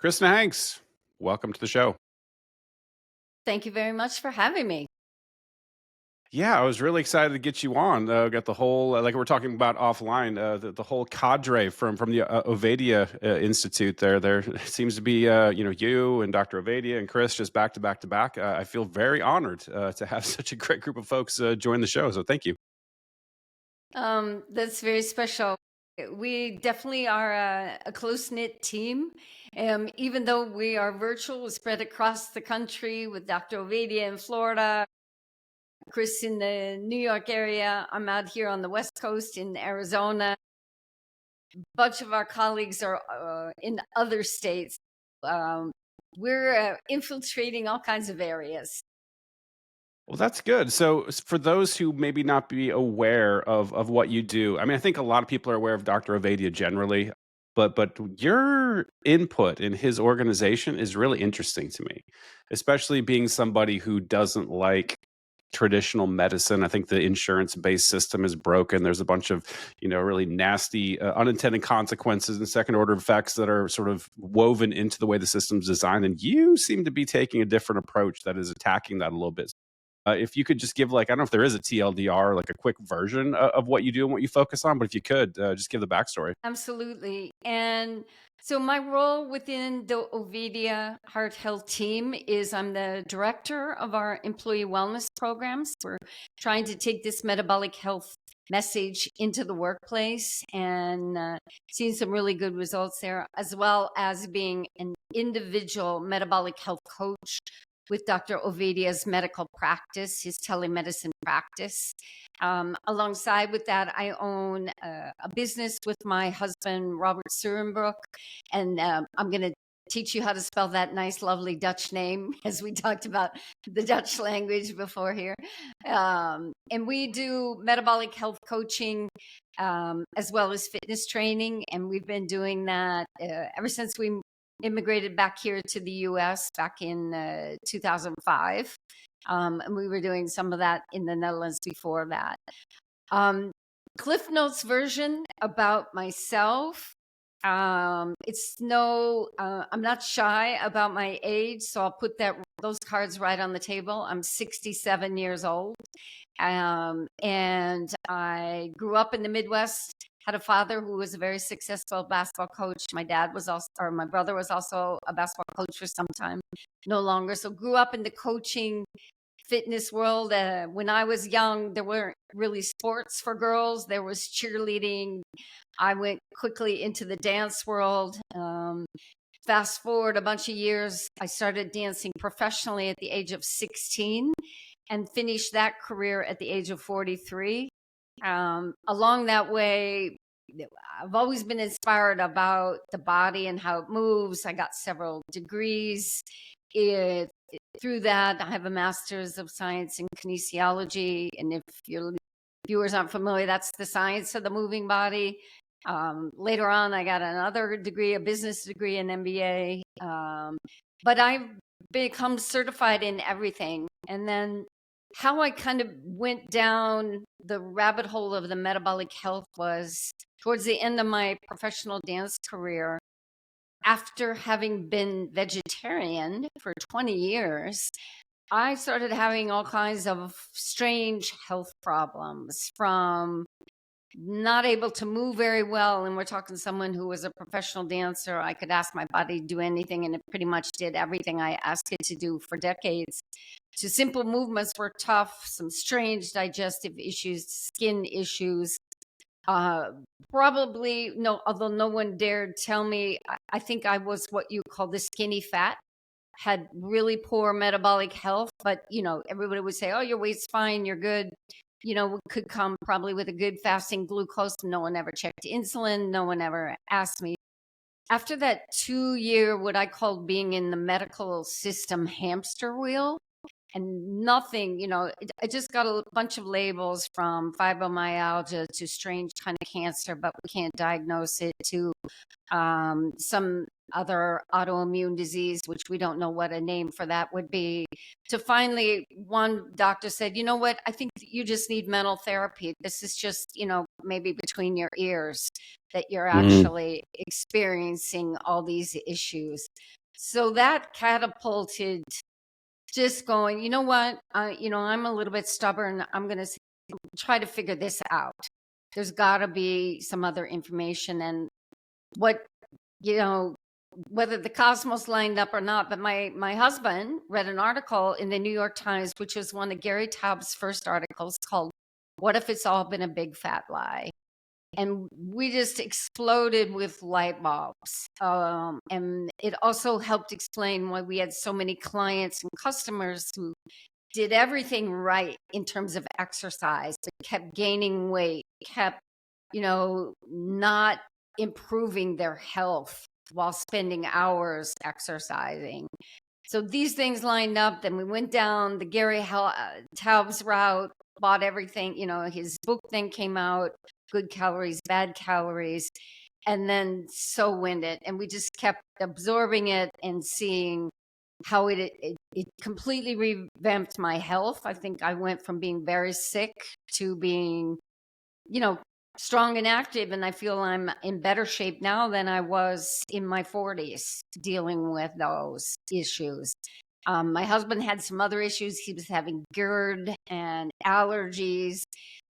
Krisna Hanks, welcome to the show. Thank you very much for having me. Yeah, I was really excited to get you on. Got the whole, like we were talking about offline, the whole cadre from the Ovadia Institute. There seems to be, you and Dr. Ovadia and Chris just back to back to back. I feel very honored to have such a great group of folks join the show. So thank you. That's very special. We definitely are a close-knit team. Even though we are virtual, spread across the country with Dr. Ovadia in Florida, Chris in the New York area. I'm out here on the West Coast in Arizona. A bunch of our colleagues are in other states. We're infiltrating all kinds of areas. Well, that's good. So, for those who maybe not be aware of what you do, I mean, I think a lot of people are aware of Dr. Ovadia generally, but your input in his organization is really interesting to me, especially being somebody who doesn't like traditional medicine. I think the insurance-based system is broken. There's a bunch of, really nasty unintended consequences and second order effects that are sort of woven into the way the system's designed. And you seem to be taking a different approach that is attacking that a little bit. If you could just give, like, I don't know if there is a TLDR, like a quick version of what you do and what you focus on, but if you could just give the backstory. Absolutely. And so my role within the Ovadia Heart Health team is I'm the director of our employee wellness programs. We're trying to take this metabolic health message into the workplace and seeing some really good results there, as well as being an individual metabolic health coach with Dr. Ovadia's medical practice, his telemedicine practice. Alongside with that, I own a business with my husband, Robert Surenbrook, and I'm going to teach you how to spell that nice, lovely Dutch name, as we talked about the Dutch language before here. And we do metabolic health coaching as well as fitness training, and we've been doing that ever since we immigrated back here to the U.S. back in 2005. And we were doing some of that in the Netherlands before that. Cliff Notes version about myself. It's no, I'm not shy about my age, so I'll put those cards right on the table. I'm 67 years old. And I grew up in the Midwest, had a father who was a very successful basketball coach. My brother was also a basketball coach for some time, no longer. So grew up in the coaching fitness world. When I was young, there weren't really sports for girls. There was cheerleading. I went quickly into the dance world. Fast forward a bunch of years, I started dancing professionally at the age of 16 and finished that career at the age of 43. Along that way, I've always been inspired about the body and how it moves. I got several degrees. Through that, I have a master's of science in kinesiology. And if your viewers aren't familiar, that's the science of the moving body. Later on, I got another degree, a business degree, an MBA. But I've become certified in everything. And then how I kind of went down the rabbit hole of the metabolic health was towards the end of my professional dance career. After having been vegetarian for 20 years, I started having all kinds of strange health problems, from not able to move very well. And we're talking someone who was a professional dancer. I could ask my body to do anything, and it pretty much did everything I asked it to do for decades. So simple movements were tough, some strange digestive issues, skin issues. Probably no, although no one dared tell me, I think I was what you call the skinny fat, had really poor metabolic health, but everybody would say, oh, your weight's fine, you're good. Could come probably with a good fasting glucose. No one ever checked insulin. No one ever asked me. After that 2-year, what I called being in the medical system hamster wheel, and nothing, I just got a bunch of labels, from fibromyalgia to strange kind of cancer, but we can't diagnose it, to some other autoimmune disease, which we don't know what a name for that would be, to finally one doctor said, you know what, I think you just need mental therapy. This is just, maybe between your ears, that you're Mm. actually experiencing all these issues. So that catapulted just going, you know what? I'm a little bit stubborn. I'm going to try to figure this out. There's got to be some other information. And what, you know, whether the cosmos lined up or not, but my husband read an article in the New York Times, which was one of Gary Taub's first articles, called "What If It's All Been a Big Fat Lie?" And we just exploded with light bulbs. And it also helped explain why we had so many clients and customers who did everything right in terms of exercise, but kept gaining weight, kept, not improving their health while spending hours exercising. So these things lined up. Then we went down the Taub's route, bought everything. His book then came out, Good Calories, Bad Calories. And then so went it. And we just kept absorbing it and seeing how it completely revamped my health. I think I went from being very sick to being, strong and active. And I feel I'm in better shape now than I was in my 40s dealing with those issues. My husband had some other issues. He was having GERD and allergies,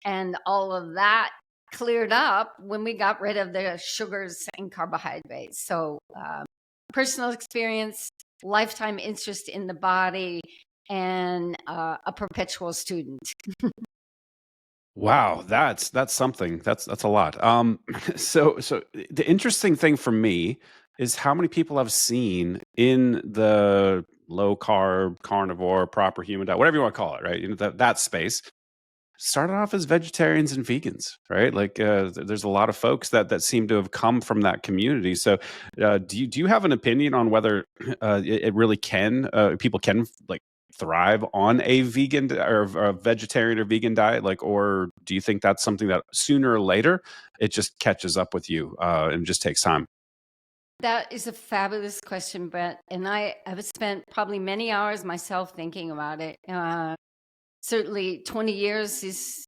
and all of that cleared up when we got rid of the sugars and carbohydrates. So personal experience, lifetime interest in the body, and a perpetual student. Wow, that's something. That's a lot. So the interesting thing for me is how many people I've seen in the low carb, carnivore, proper human diet, whatever you want to call it, right? That space started off as vegetarians and vegans, right? Like there's a lot of folks that seem to have come from that community. So do you have an opinion on whether it really can people can like thrive on a vegan or a vegetarian or vegan diet, like, or do you think that's something that sooner or later it just catches up with you and just takes time? That is a fabulous question, Brett. And I have spent probably many hours myself thinking about it. Certainly 20 years is,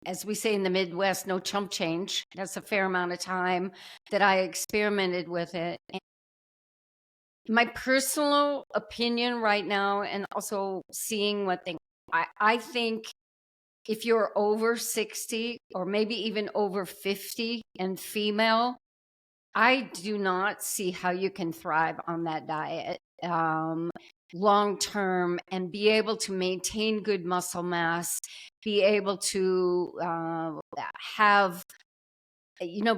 as we say in the Midwest, no chump change. That's a fair amount of time that I experimented with it. And my personal opinion right now, and also seeing what I think if you're over 60 or maybe even over 50 and female, I do not see how you can thrive on that diet long term and be able to maintain good muscle mass, be able to have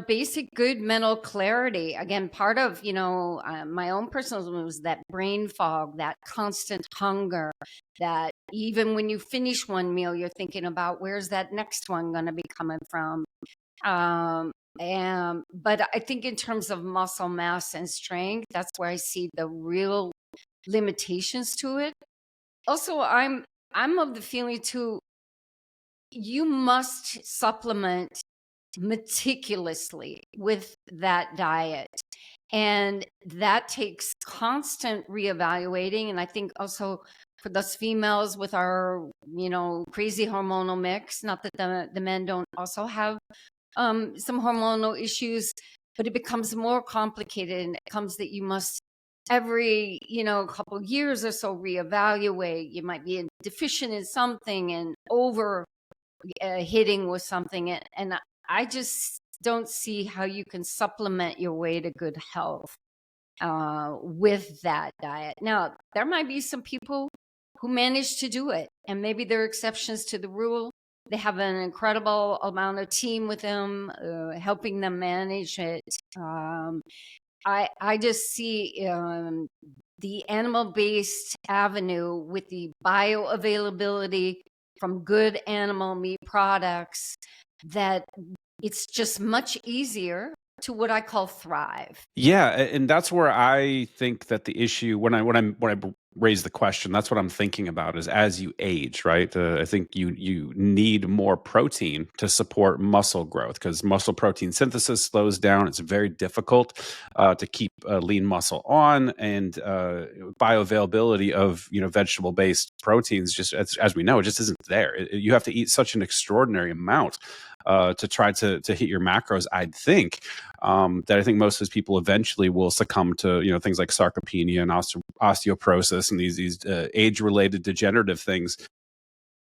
basic good mental clarity. Again, part of my own personal was that brain fog, that constant hunger, that even when you finish one meal, you're thinking about where's that next one going to be coming from. But I think in terms of muscle mass and strength, that's where I see the real limitations to it. Also, I'm of the feeling too, you must supplement meticulously with that diet. And that takes constant reevaluating. And I think also for those females with our, crazy hormonal mix, not that the men don't also have some hormonal issues, but it becomes more complicated, and it comes that you must every couple years or so reevaluate. You might be deficient in something and over hitting with something, and I just don't see how you can supplement your way to good health with that diet. Now, there might be some people who manage to do it, and maybe there are exceptions to the rule. They have an incredible amount of team with them, helping them manage it. I just see the animal-based avenue with the bioavailability from good animal meat products, that it's just much easier to what I call thrive. Yeah, and that's where I think that the issue when I raise the question. That's what I'm thinking about is as you age, right? I think you need more protein to support muscle growth because muscle protein synthesis slows down. It's very difficult to keep lean muscle on, and bioavailability of vegetable based proteins, just as we know, it just isn't there. You have to eat such an extraordinary amount to try to hit your macros. I'd think that I think most of those people eventually will succumb to things like sarcopenia and osteoporosis and these age related degenerative things.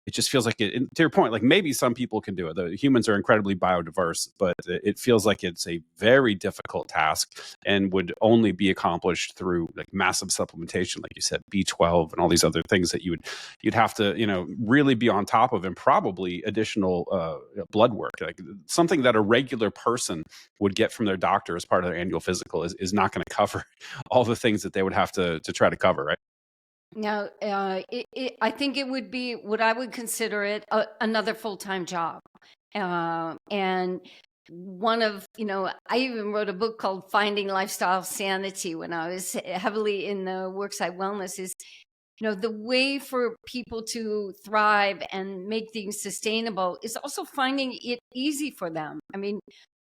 It just feels like to your point, like maybe some people can do it. The humans are incredibly biodiverse, but it feels like it's a very difficult task and would only be accomplished through like massive supplementation, like you said, B12 and all these other things that you'd have to really be on top of, and probably additional blood work, like something that a regular person would get from their doctor as part of their annual physical is not going to cover all the things that they would have to try to cover, right? Now, I think it would be what I would consider it another full-time job. And one of, I even wrote a book called Finding Lifestyle Sanity when I was heavily in the worksite wellness. Is the way for people to thrive and make things sustainable is also finding it easy for them. I mean,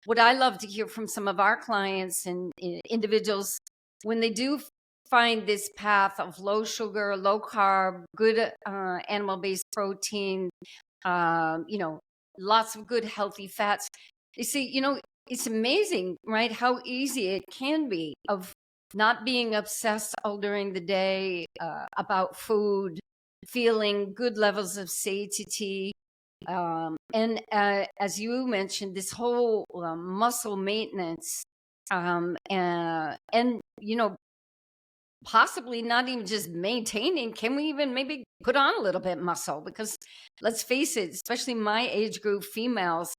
what I love to hear from some of our clients and individuals when they do find this path of low sugar, low carb, good animal-based protein, lots of good healthy fats. You see, it's amazing, right? How easy it can be of not being obsessed all during the day about food, feeling good levels of satiety. And as you mentioned, this whole muscle maintenance and possibly not even just maintaining, can we even maybe put on a little bit muscle? Because let's face it, especially my age group females,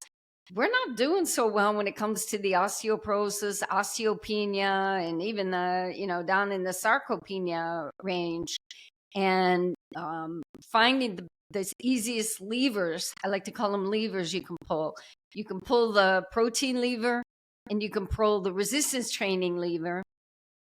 we're not doing so well when it comes to the osteoporosis, osteopenia, and even the down in the sarcopenia range. And finding the easiest levers, I like to call them levers, you can pull. You can pull the protein lever and you can pull the resistance training lever.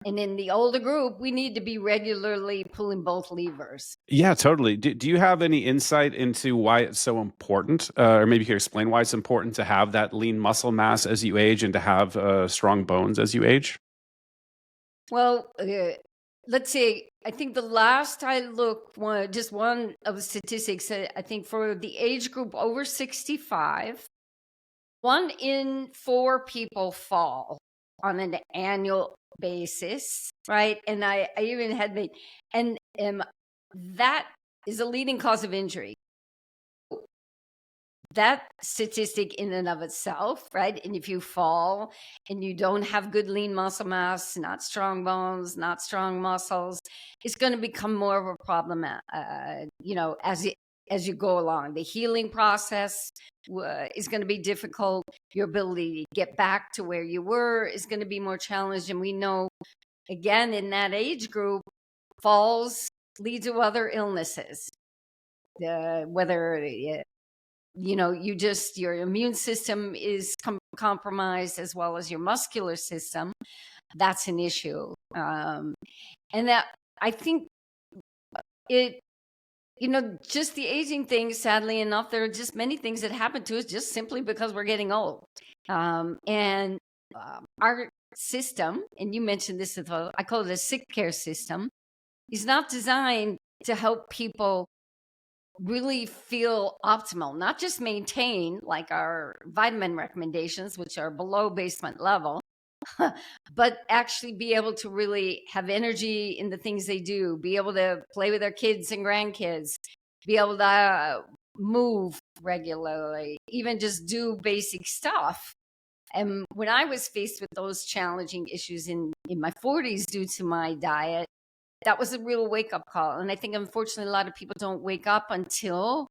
And in the older group, we need to be regularly pulling both levers. Yeah, totally. Do you have any insight into why it's so important? Or maybe you could explain why it's important to have that lean muscle mass as you age and to have strong bones as you age? Well, let's say, I think the last I looked, just one of the statistics, I think for the age group over 65, 1 in 4 people fall on an annual basis, right? And I even had made, and that is a leading cause of injury. That statistic in and of itself, right? And if you fall and you don't have good lean muscle mass, not strong bones, not strong muscles, it's going to become more of a problem, as you go along. The healing process is going to be difficult. Your ability to get back to where you were is going to be more challenged. And we know, again, in that age group, falls lead to other illnesses. Whether your immune system is compromised as well as your muscular system, that's an issue. And that, I think it, just the aging thing, sadly enough, there are just many things that happen to us just simply because we're getting old. And our system, and you mentioned this as well, I call it a sick care system, is not designed to help people really feel optimal, not just maintain like our vitamin recommendations, which are below basement level, but actually be able to really have energy in the things they do, be able to play with their kids and grandkids, be able to move regularly, even just do basic stuff. And when I was faced with those challenging issues in my 40s due to my diet, that was a real wake-up call. And I think, unfortunately, a lot of people don't wake up until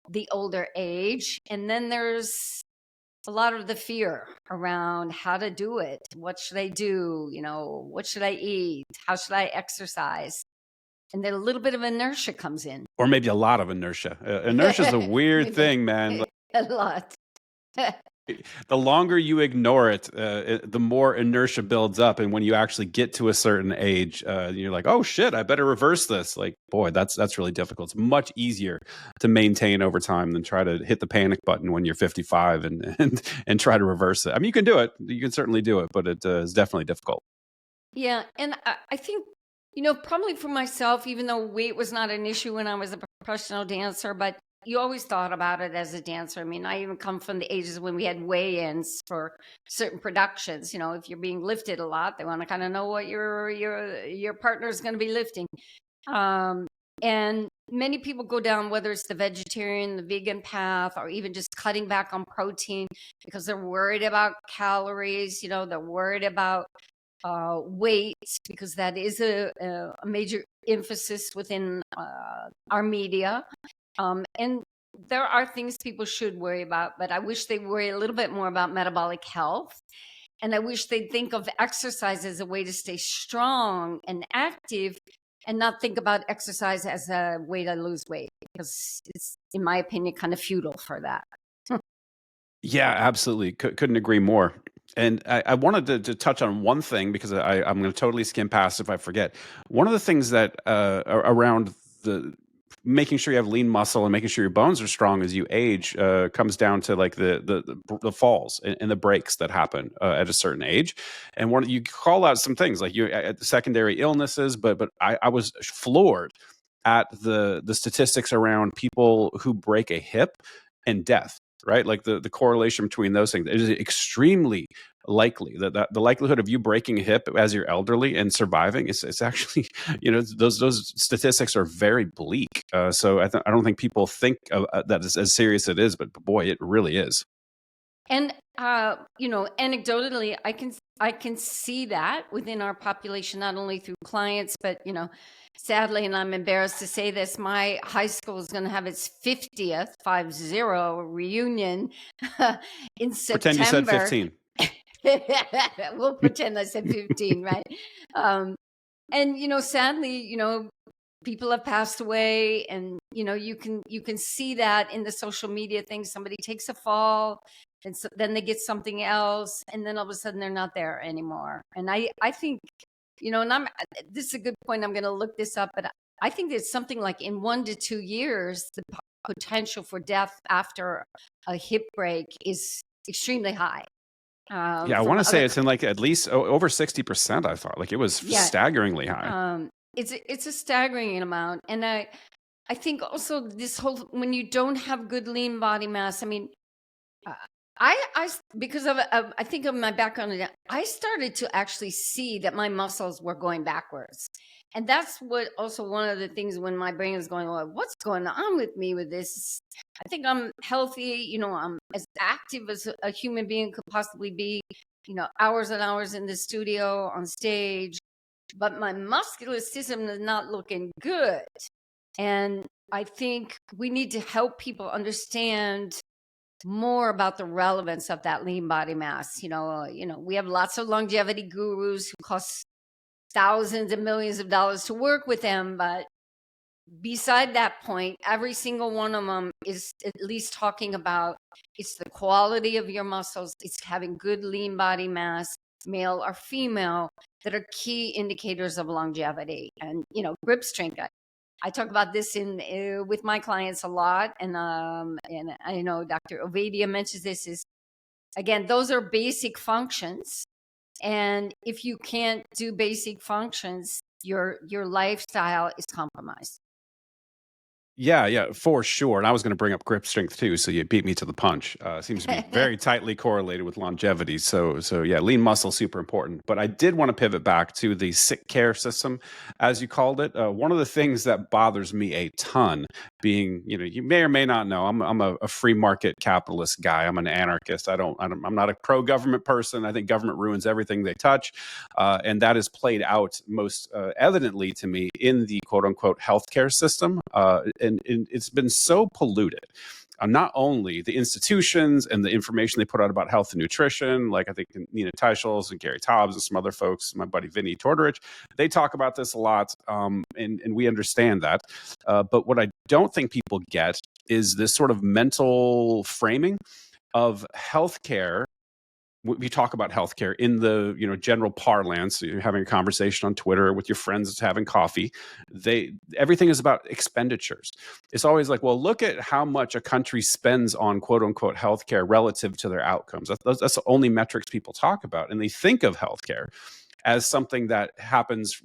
the older age. And then there's a lot of the fear around how to do it. What should I do? What should I eat? How should I exercise? And then a little bit of inertia comes in. Or maybe a lot of inertia. Inertia is a weird Maybe thing, man. a lot. The longer you ignore it, the more inertia builds up, and when you actually get to a certain age, you're like, "Oh shit, I better reverse this." Like, boy, that's really difficult. It's much easier to maintain over time than try to hit the panic button when you're 55 and try to reverse it. I mean, you can do it. You can certainly do it, but it is definitely difficult. Yeah, and I think, probably for myself, even though weight was not an issue when I was a professional dancer, but you always thought about it as a dancer. I mean, I even come from the ages when we had weigh-ins for certain productions. If you're being lifted a lot, they want to kind of know what your partner is going to be lifting. Um, and many people go down, whether it's the vegetarian, the vegan path, or even just cutting back on protein because they're worried about calories. They're worried about weight, because that is a major emphasis within our media. And there are things people should worry about, but I wish they worry a little bit more about metabolic health. And I wish they'd think of exercise as a way to stay strong and active, and not think about exercise as a way to lose weight, because it's, in my opinion, kind of futile for that. Yeah, absolutely. Couldn't agree more. And I wanted to touch on one thing because I'm going to totally skim past if I forget. One of the things that around the making sure you have lean muscle and making sure your bones are strong as you age comes down to like the falls and the breaks that happen at a certain age. And one you call out some things like you at the secondary illnesses, but I was floored at the statistics around people who break a hip and death, right? Like the correlation between those things is extremely likely that the likelihood of you breaking a hip as you're elderly and surviving is it's actually those statistics are very bleak. So I don't think people think of that as serious it is, but boy, it really is. And anecdotally, I can see that within our population, not only through clients, but sadly, and I'm embarrassed to say this, my high school is going to have its 50th 50 reunion in Pretend you said September. 15. We'll pretend I said 15, right? Um, and sadly, people have passed away, and you can see that in the social media thing. Somebody takes a fall, and then they get something else, and then all of a sudden they're not there anymore. And I think, and this is a good point. I'm going to look this up, but I think there's something like in 1 to 2 years, the potential for death after a hip break is extremely high. Yeah, I From want to say other, it's in like at least over 60%. I thought like it was yeah, staggeringly high. it's a staggering amount. And I think also this whole, when you don't have good lean body mass, I mean, uh, because of I think of my background, I started to actually see that my muscles were going backwards. And that's what also one of the things when my brain is going, well, what's going on with me with this? I think I'm healthy, I'm as active as a human being could possibly be, hours and hours in the studio, on stage, but my muscular system is not looking good. And I think we need to help people understand more about the relevance of that lean body mass. We have lots of longevity gurus who cost thousands and millions of dollars to work with them, but beside that point, every single one of them is at least talking about it's the quality of your muscles, it's having good lean body mass, male or female, that are key indicators of longevity. And grip strength, I talk about this in with my clients a lot, and I know Dr. Ovadia mentions this. Is again, those are basic functions, and if you can't do basic functions, your lifestyle is compromised. Yeah, yeah, for sure. And I was going to bring up grip strength too, so you beat me to the punch. Seems to be very tightly correlated with longevity. So yeah, lean muscle super important. But I did want to pivot back to the sick care system, as you called it. One of the things that bothers me a ton, being you may or may not know, I'm a free market capitalist guy. I'm an anarchist. I'm not a pro government person. I think government ruins everything they touch, and that is played out most evidently to me in the quote unquote healthcare system. And it's been so polluted. Not only the institutions and the information they put out about health and nutrition, like I think Nina Teicholz and Gary Taubes and some other folks, my buddy Vinny Tortorich, they talk about this a lot, and we understand that. But what I don't think people get is this sort of mental framing of healthcare. We talk about healthcare in the general parlance. You're having a conversation on Twitter with your friends, having coffee. Everything is about expenditures. It's always like, well, look at how much a country spends on quote unquote healthcare relative to their outcomes. That's the only metrics people talk about, and they think of healthcare as something that happens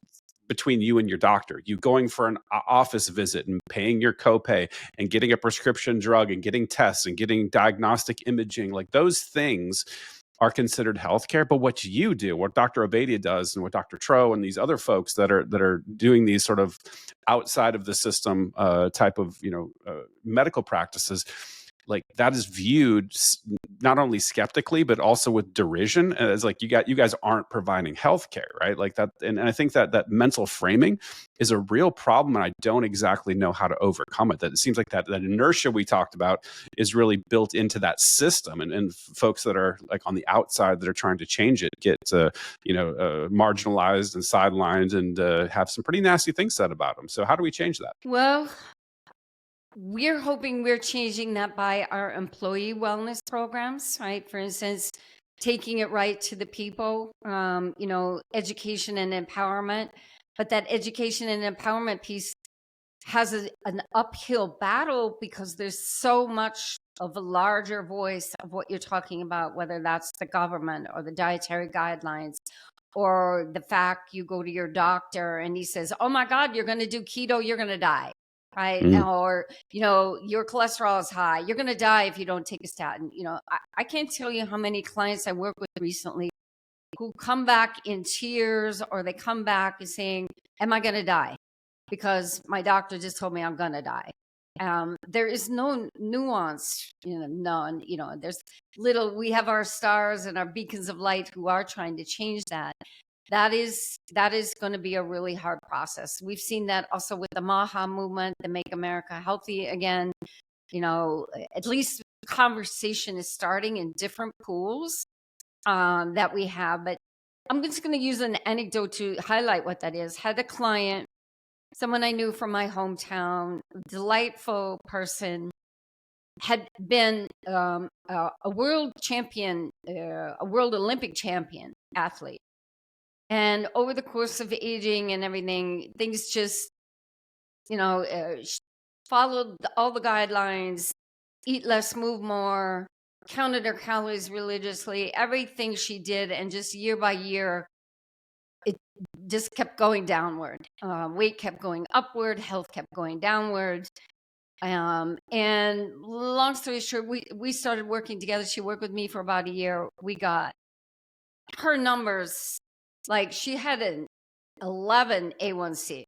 between you and your doctor. You going for an office visit and paying your copay and getting a prescription drug and getting tests and getting diagnostic imaging, like those things are considered healthcare. But what you do, what Dr. Ovadia does, and what Dr. Tro and these other folks that are doing these sort of outside of the system type of medical practices, like that is viewed not only skeptically but also with derision, as like you guys aren't providing healthcare, right? Like that, and I think that mental framing is a real problem, and I don't exactly know how to overcome it. That it seems like that inertia we talked about is really built into that system, and folks that are like on the outside that are trying to change it get marginalized and sidelined and have some pretty nasty things said about them. So how do we change that? Well, we're hoping we're changing that by our employee wellness programs, right? For instance, taking it right to the people, education and empowerment. But that education and empowerment piece has an uphill battle because there's so much of a larger voice of what you're talking about, whether that's the government or the dietary guidelines, or the fact you go to your doctor and he says, oh my God, you're going to do keto, you're going to die. Right. Or, your cholesterol is high. You're going to die if you don't take a statin. I can't tell you how many clients I work with recently who come back in tears, or they come back and saying, am I going to die? Because my doctor just told me I'm going to die. There is no nuance, none, we have our stars and our beacons of light who are trying to change that. That is going to be a really hard process. We've seen that also with the MAHA movement, the Make America Healthy Again. At least conversation is starting in different pools that we have. But I'm just going to use an anecdote to highlight what that is. Had a client, someone I knew from my hometown, delightful person, had been a world champion, a world Olympic champion athlete. And over the course of aging and everything, things just, followed all the guidelines, eat less, move more, counted her calories religiously, everything she did. And just year by year, it just kept going downward. Weight kept going upward, health kept going downward. And long story short, we started working together. She worked with me for about a year. We got her numbers. Like she had an 11 A1C,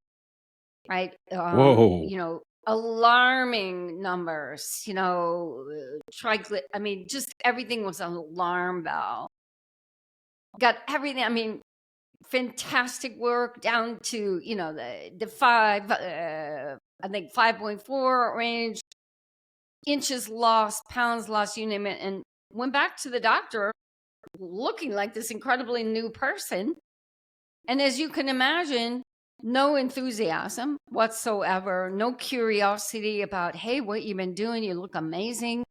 right? Whoa. Alarming numbers, just everything was an alarm bell. Got everything. Fantastic work down to, the 5.4 range, inches lost, pounds lost, you name it. And went back to the doctor looking like this incredibly new person. And as you can imagine, no enthusiasm whatsoever, no curiosity about, hey, what you've been doing, you look amazing.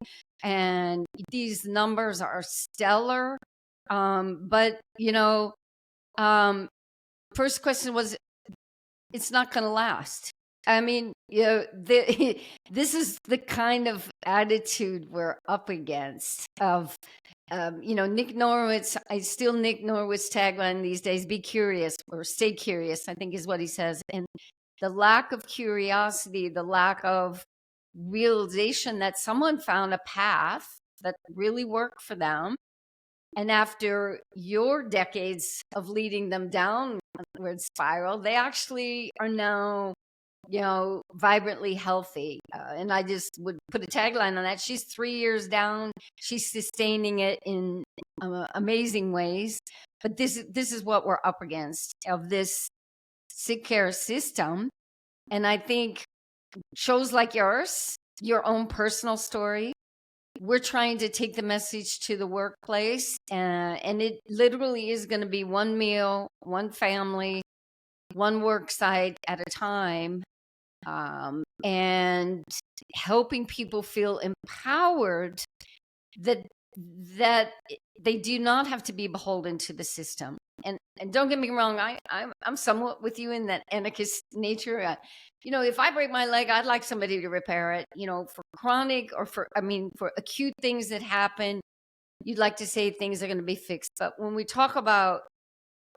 And these numbers are stellar. But, first question was, it's not going to last. This is the kind of attitude we're up against of, Nick Norwich. I steal Nick Norwich's tagline these days, be curious or stay curious, I think is what he says. And the lack of curiosity, the lack of realization that someone found a path that really worked for them. And after your decades of leading them downward spiral, they actually are now, vibrantly healthy. And I just would put a tagline on that. She's 3 years down. She's sustaining it in amazing ways. But this is what we're up against of this sick care system. And I think shows like yours, your own personal story, we're trying to take the message to the workplace, and it literally is going to be one meal, one family, one work site at a time, and helping people feel empowered that that they do not have to be beholden to the system. And don't get me wrong, I'm somewhat with you in that anarchist nature. If I break my leg, I'd like somebody to repair it. For chronic or for acute things that happen, you'd like to say things are going to be fixed. But when we talk about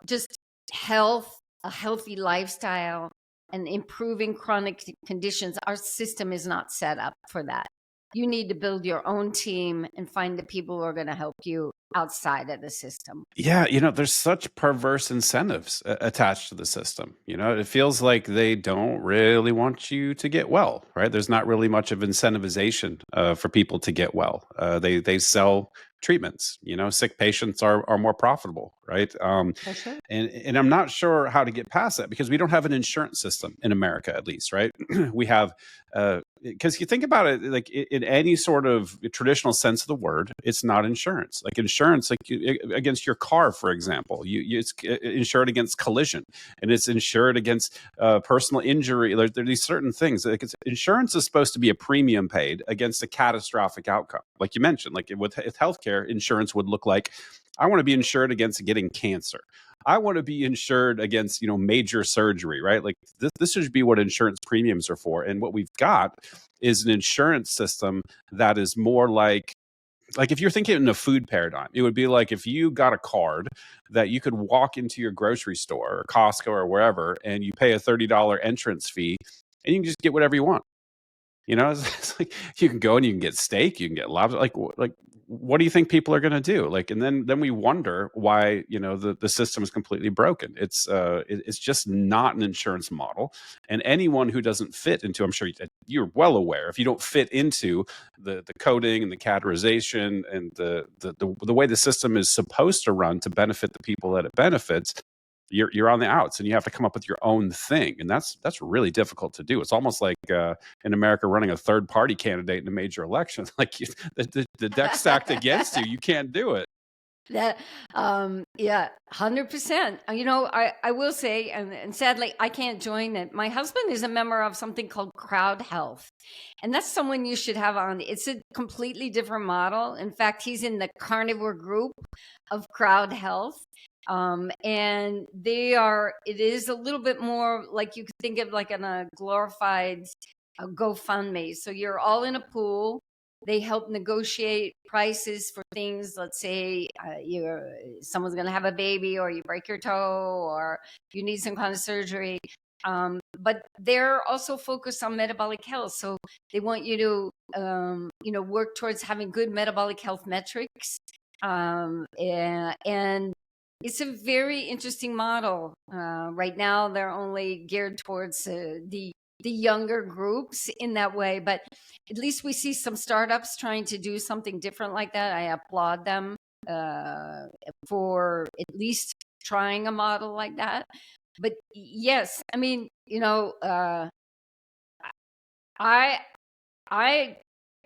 just health, a healthy lifestyle, and improving chronic conditions, our system is not set up for that. You need to build your own team and find the people who are going to help you outside of the system. Yeah, there's such perverse incentives attached to the system. It feels like they don't really want you to get well, right? There's not really much of incentivization for people to get well. They sell treatments. Sick patients are more profitable, right? For sure. And I'm not sure how to get past that because we don't have an insurance system in America, at least, right? We have because you think about it, like in any sort of traditional sense of the word, it's not insurance. Like insurance, like against your car, for example, it's insured against collision, and it's insured against personal injury. There are these certain things. Like insurance is supposed to be a premium paid against a catastrophic outcome, like you mentioned. Like with healthcare, insurance would look like, I want to be insured against getting cancer. I want to be insured against, major surgery, right? Like this should be what insurance premiums are for. And what we've got is an insurance system that is more like if you're thinking in a food paradigm, it would be like if you got a card that you could walk into your grocery store or Costco or wherever, and you pay a $30 entrance fee and you can just get whatever you want. It's like you can go and you can get steak, you can get lobster. Like, what do you think people are going to do? Like, and then we wonder why the system is completely broken. It's just not an insurance model, and anyone who doesn't fit into, I'm sure you're well aware, if you don't fit into the coding and the categorization and the way the system is supposed to run to benefit the people that it benefits, you're on the outs, and you have to come up with your own thing, and that's really difficult to do. It's almost like in America running a third party candidate in a major election. Like the deck stacked against you, you can't do it. That, yeah, 100%. I will say, and sadly, I can't join it. My husband is a member of something called Crowd Health, and that's someone you should have on. It's a completely different model. In fact, he's in the carnivore group of Crowd Health. And it is a little bit more like you could think of like in a glorified GoFundMe. So you're all in a pool. They help negotiate prices for things. Let's say someone's going to have a baby, or you break your toe, or you need some kind of surgery. But they're also focused on metabolic health. So they want you to, work towards having good metabolic health metrics. And it's a very interesting model. Right now, they're only geared towards the younger groups in that way, but at least we see some startups trying to do something different like that. I applaud them for at least trying a model like that. But yes, I mean, I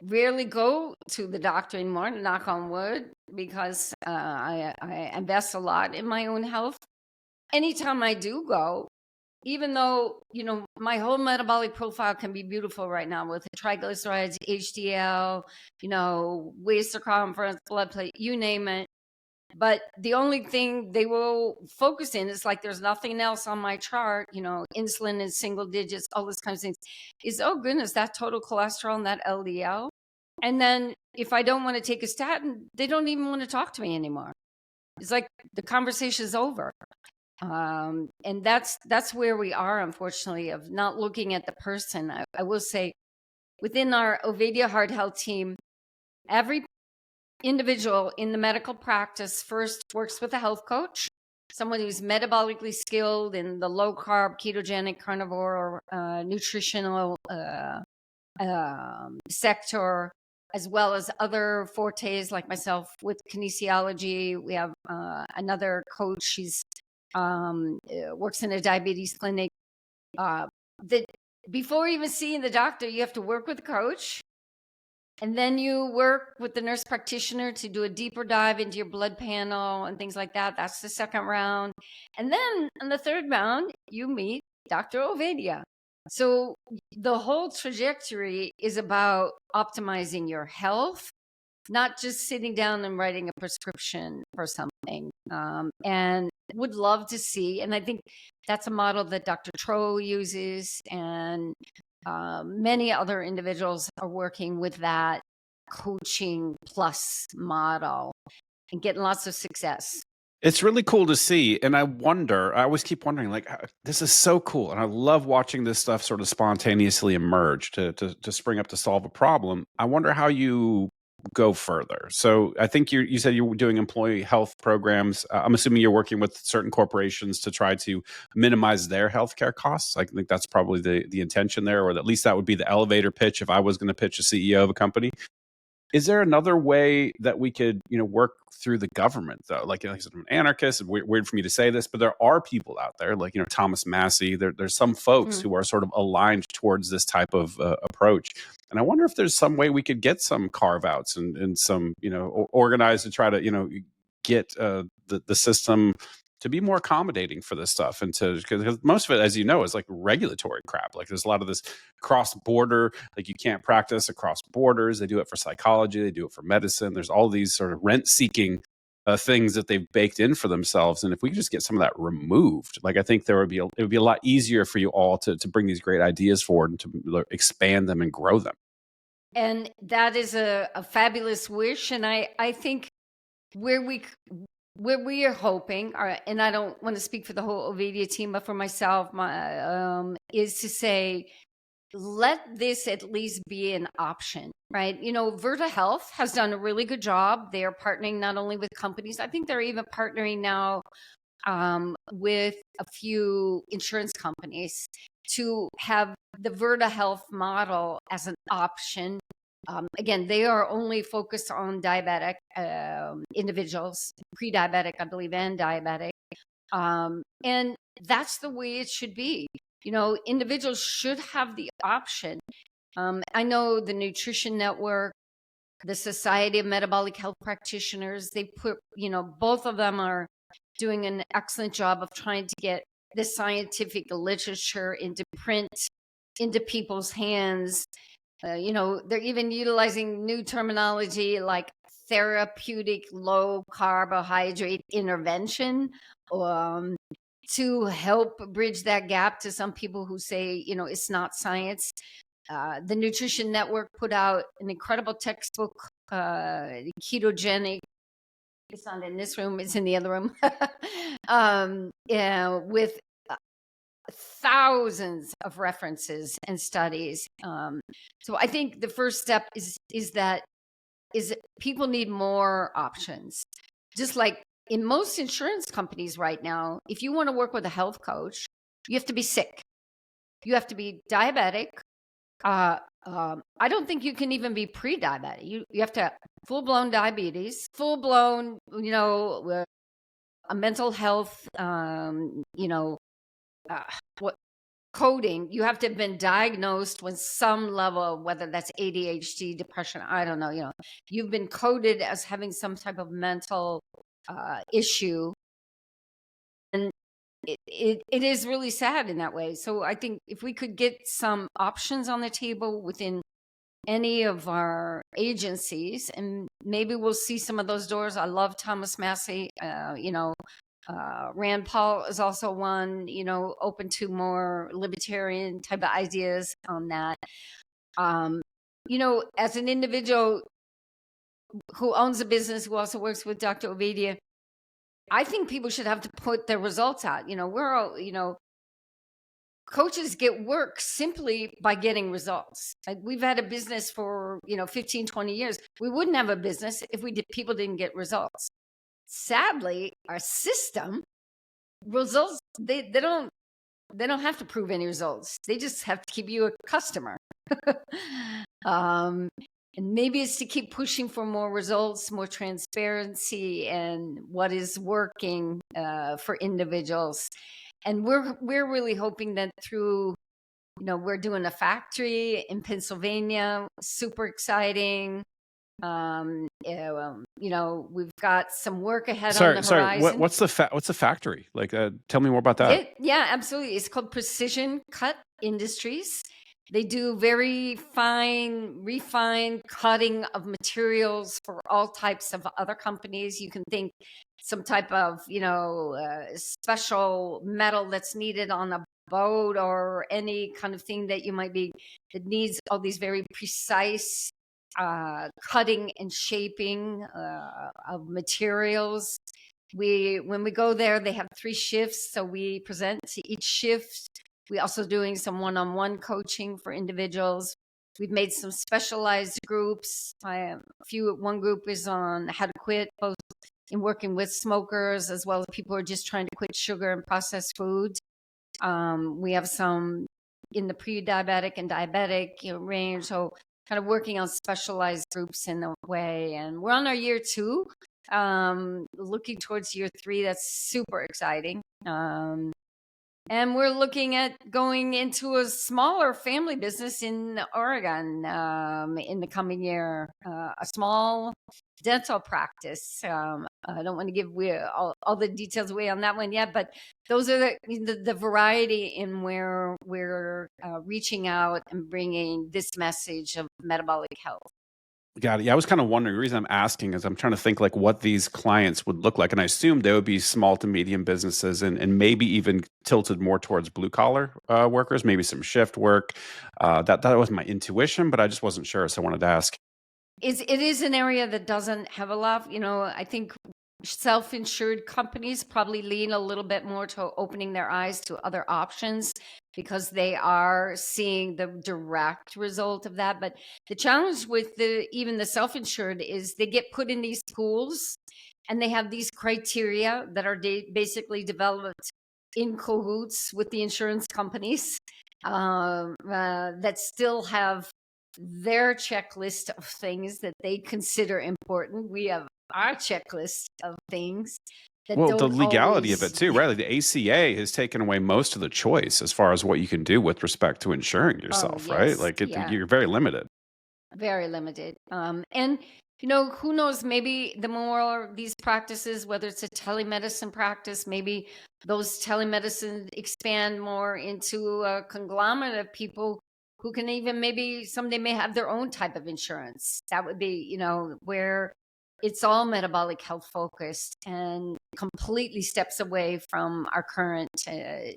rarely go to the doctor anymore, knock on wood, because I invest a lot in my own health. Anytime I do go, even though, my whole metabolic profile can be beautiful right now with the triglycerides, HDL, waist circumference, blood plate, you name it. But the only thing they will focus in is like, there's nothing else on my chart, insulin is single digits, all this kind of things is, oh goodness, that total cholesterol and that LDL. And then if I don't want to take a statin, they don't even want to talk to me anymore. It's like the conversation's over. And that's where we are, unfortunately, of not looking at the person. I will say, within our Ovadia Heart Health team, every individual in the medical practice first works with a health coach, someone who's metabolically skilled in the low carb, ketogenic, carnivore, nutritional sector, as well as other fortes like myself with kinesiology. We have another coach. She's works in a diabetes clinic. That before even seeing the doctor, you have to work with the coach, and then you work with the nurse practitioner to do a deeper dive into your blood panel and things like that. That's the second round. And then on the third round, you meet Dr. Ovadia. So the whole trajectory is about optimizing your health, not just sitting down and writing a prescription for something. And would love to see, and I think that's a model that Dr. Tro uses, and many other individuals are working with that coaching plus model and getting lots of success. It's really cool to see, and I always keep wondering, like, this is so cool, and I love watching this stuff sort of spontaneously emerge to spring up to solve a problem. I wonder how you go further. So I think you said you were doing employee health programs. I'm assuming you're working with certain corporations to try to minimize their healthcare costs. I think that's probably the intention there, or at least that would be the elevator pitch if I was going to pitch a CEO of a company. Is there another way that we could, work through the government, though? Like I said, I'm an anarchist. It's weird for me to say this, but there are people out there, like Thomas Massey. There's some folks who are sort of aligned towards this type of approach, and I wonder if there's some way we could get some carve outs and some, organized to try to, get the system to be more accommodating for this stuff, and because most of it, as you know, is like regulatory crap. Like there's a lot of this cross border, like you can't practice across borders. They do it for psychology, they do it for medicine. There's all these sort of rent seeking things that they've baked in for themselves. And if we could just get some of that removed, like I think it would be a lot easier for you all to bring these great ideas forward and to expand them and grow them. And that is a fabulous wish. And I think where we are hoping, and I don't want to speak for the whole Ovadia team, but for myself, is to say, let this at least be an option, right? Virta Health has done a really good job. They are partnering not only with companies, I think they're even partnering now with a few insurance companies to have the Virta Health model as an option. Again, they are only focused on diabetic individuals, pre-diabetic, I believe, and diabetic. And that's the way it should be. Individuals should have the option. I know the Nutrition Network, the Society of Metabolic Health Practitioners, they put, both of them are doing an excellent job of trying to get the scientific literature into print, into people's hands. They're even utilizing new terminology like therapeutic low carbohydrate intervention to help bridge that gap to some people who say, it's not science. The Nutrition Network put out an incredible textbook, Ketogenic. It's not in this room, it's in the other room. With thousands of references and studies. So I think the first step is that people need more options. Just like in most insurance companies right now, if you want to work with a health coach, you have to be sick. You have to be diabetic. I don't think you can even be pre-diabetic. You have to have full-blown diabetes, full-blown, a mental health, what coding. You have to have been diagnosed with some level, whether that's ADHD, depression, I don't know. You've been coded as having some type of mental issue, and it is really sad in that way. So I think if we could get some options on the table within any of our agencies, and maybe we'll see some of those doors. I love Thomas Massey. Rand Paul is also one, open to more libertarian type of ideas on that. As an individual who owns a business, who also works with Dr. Ovadia, I think people should have to put their results out. We're all, coaches get work simply by getting results. Like we've had a business for, 15, 20 years. We wouldn't have a business if people didn't get results. Sadly, our system results, they don't have to prove any results. They just have to keep you a customer. And maybe it's to keep pushing for more results, more transparency, and what is working for individuals. And we're really hoping that through, we're doing a factory in Pennsylvania, super exciting. We've got some work ahead on the horizon. Sorry, what's the factory? Like, tell me more about that. Yeah, absolutely. It's called Precision Cut Industries. They do very fine, refined cutting of materials for all types of other companies. You can think some type of, special metal that's needed on a boat, or any kind of thing that that needs all these very precise cutting and shaping of materials. When we go there, they have 3 shifts, so we present to each shift. We also doing some one-on-one coaching for individuals. We've made some specialized groups. One group is on how to quit, both in working with smokers as well as people who are just trying to quit sugar and processed foods. We have some in the pre-diabetic and diabetic range, so kind of working on specialized groups in a way. And we're on our year 2, looking towards year 3. That's super exciting. And we're looking at going into a smaller family business in Oregon in the coming year, a small dental practice. I don't want to give all the details away on that one yet, but those are the variety in where we're reaching out and bringing this message of metabolic health. Got it. Yeah, I was kind of wondering. The reason I'm asking is I'm trying to think like what these clients would look like, and I assumed they would be small to medium businesses, and maybe even tilted more towards blue collar workers, maybe some shift work. That was my intuition, but I just wasn't sure, so I wanted to ask. It is an area that doesn't have a lot. I think self-insured companies probably lean a little bit more to opening their eyes to other options because they are seeing the direct result of that. But the challenge with even the self-insured is they get put in these pools, and they have these criteria that are basically developed in cahoots with the insurance companies, that still have their checklist of things that they consider important. We have our checklist of things that Well, the don't legality of it always. too, right? Like the ACA has taken away most of the choice as far as what you can do with respect to insuring Oh, yourself, right? yes. Like Yeah. you're very limited. Very limited. And who knows, maybe the more these practices, whether it's a telemedicine practice, maybe those telemedicine expand more into a conglomerate of people who can even maybe someday may have their own type of insurance. That would be, where it's all metabolic health focused and completely steps away from our current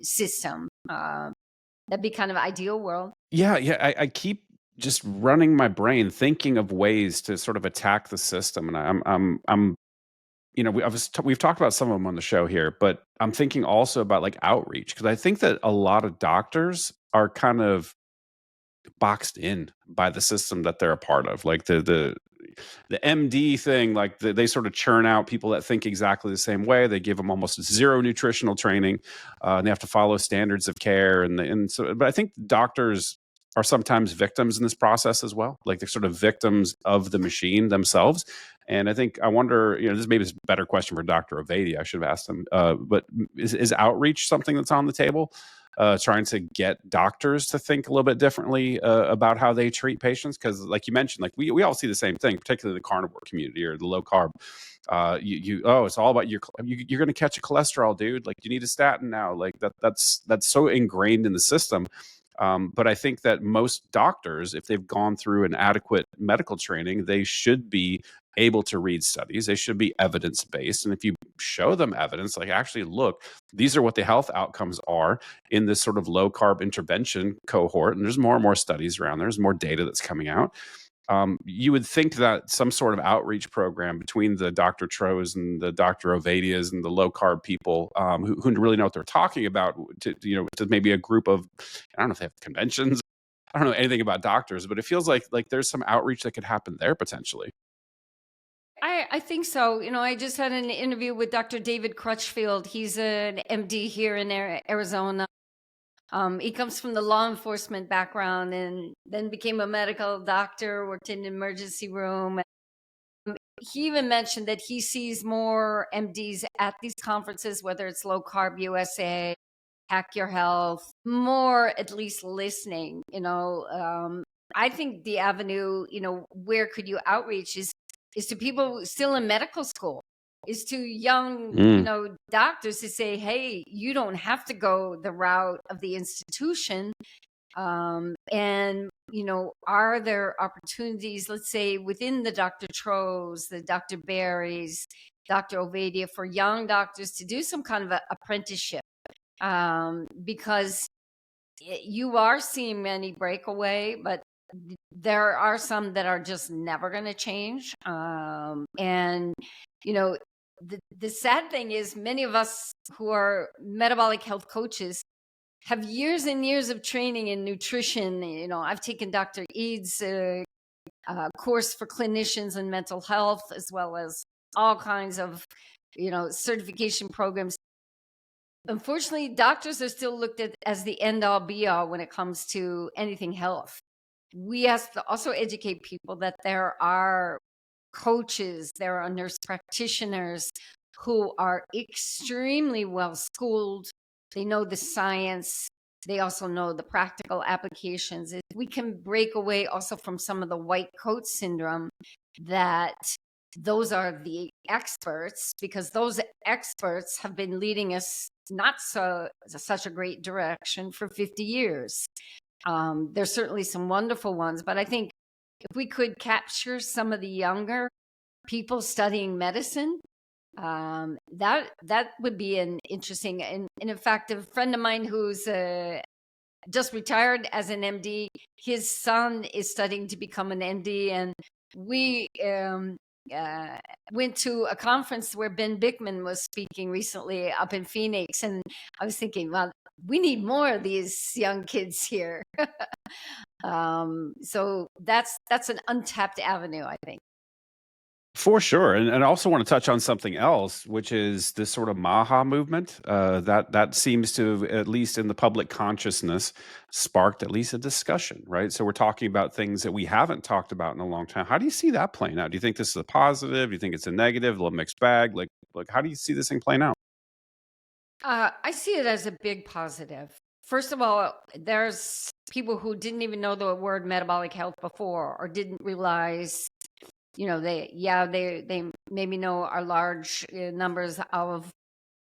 system. That'd be kind of ideal world. Yeah, yeah. I keep just running my brain thinking of ways to sort of attack the system, and I'm we've talked about some of them on the show here, but I'm thinking also about like outreach because I think that a lot of doctors are kind of boxed in by the system that they're a part of. Like the MD thing, like they sort of churn out people that think exactly the same way. They give them almost zero nutritional training, and they have to follow standards of care. But I think doctors are sometimes victims in this process as well. Like they're sort of victims of the machine themselves. And I wonder, this maybe is a better question for Dr. Ovadia. I should have asked him. But is outreach something that's on the table? Trying to get doctors to think a little bit differently about how they treat patients, because like you mentioned, like we all see the same thing, particularly the carnivore community or the low carb. It's all about you're going to catch a cholesterol, dude. Like you need a statin now. Like that's so ingrained in the system. But I think that most doctors, if they've gone through an adequate medical training, they should be able to read studies. They should be evidence based. And if you show them evidence, like actually, look, these are what the health outcomes are in this sort of low carb intervention cohort. And there's more and more studies around. There's more data that's coming out. You would think that some sort of outreach program between the Dr. Tros and the Dr. Ovadias and the low carb people who really know what they're talking about to maybe a group of, I don't know if they have conventions. I don't know anything about doctors, but it feels like there's some outreach that could happen there potentially. I think so. I just had an interview with Dr. David Crutchfield. He's an MD here in Arizona. He comes from the law enforcement background and then became a medical doctor, worked in the emergency room. He even mentioned that he sees more MDs at these conferences, whether it's Low Carb USA, Hack Your Health, more at least listening. I think the avenue, where could you outreach is to people still in medical school, is to young, Mm. doctors to say, hey, you don't have to go the route of the institution. And, are there opportunities, let's say, within the Dr. Tro's, the Dr. Barry's, Dr. Ovadia, for young doctors to do some kind of a apprenticeship? Because you are seeing many break away, but there are some that are just never going to change. And, you know, the sad thing is many of us who are metabolic health coaches have years and years of training in nutrition. I've taken Dr. Ead's course for clinicians in mental health, as well as all kinds of, certification programs. Unfortunately, doctors are still looked at as the end all be all when it comes to anything health. We have to also educate people that there are coaches, there are nurse practitioners who are extremely well schooled. They know the science. They also know the practical applications. We can break away also from some of the white coat syndrome, that those are the experts, because those experts have been leading us not such a great direction for 50 years. There's certainly some wonderful ones, but I think if we could capture some of the younger people studying medicine, that would be an interesting. And in fact, a friend of mine who's just retired as an MD, his son is studying to become an MD, and we went to a conference where Ben Bickman was speaking recently up in Phoenix, and I was thinking, well, we need more of these young kids here. So that's an untapped avenue, I think. For sure, and I also want to touch on something else, which is this sort of MAHA movement that seems to, at least in the public consciousness, sparked at least a discussion, right? So we're talking about things that we haven't talked about in a long time. How do you see that playing out? Do you think this is a positive? Do you think it's a negative, a little mixed bag? Like, how do you see this thing playing out? I see it as a big positive. First of all, there's people who didn't even know the word metabolic health before, or didn't realize, they maybe know our large numbers of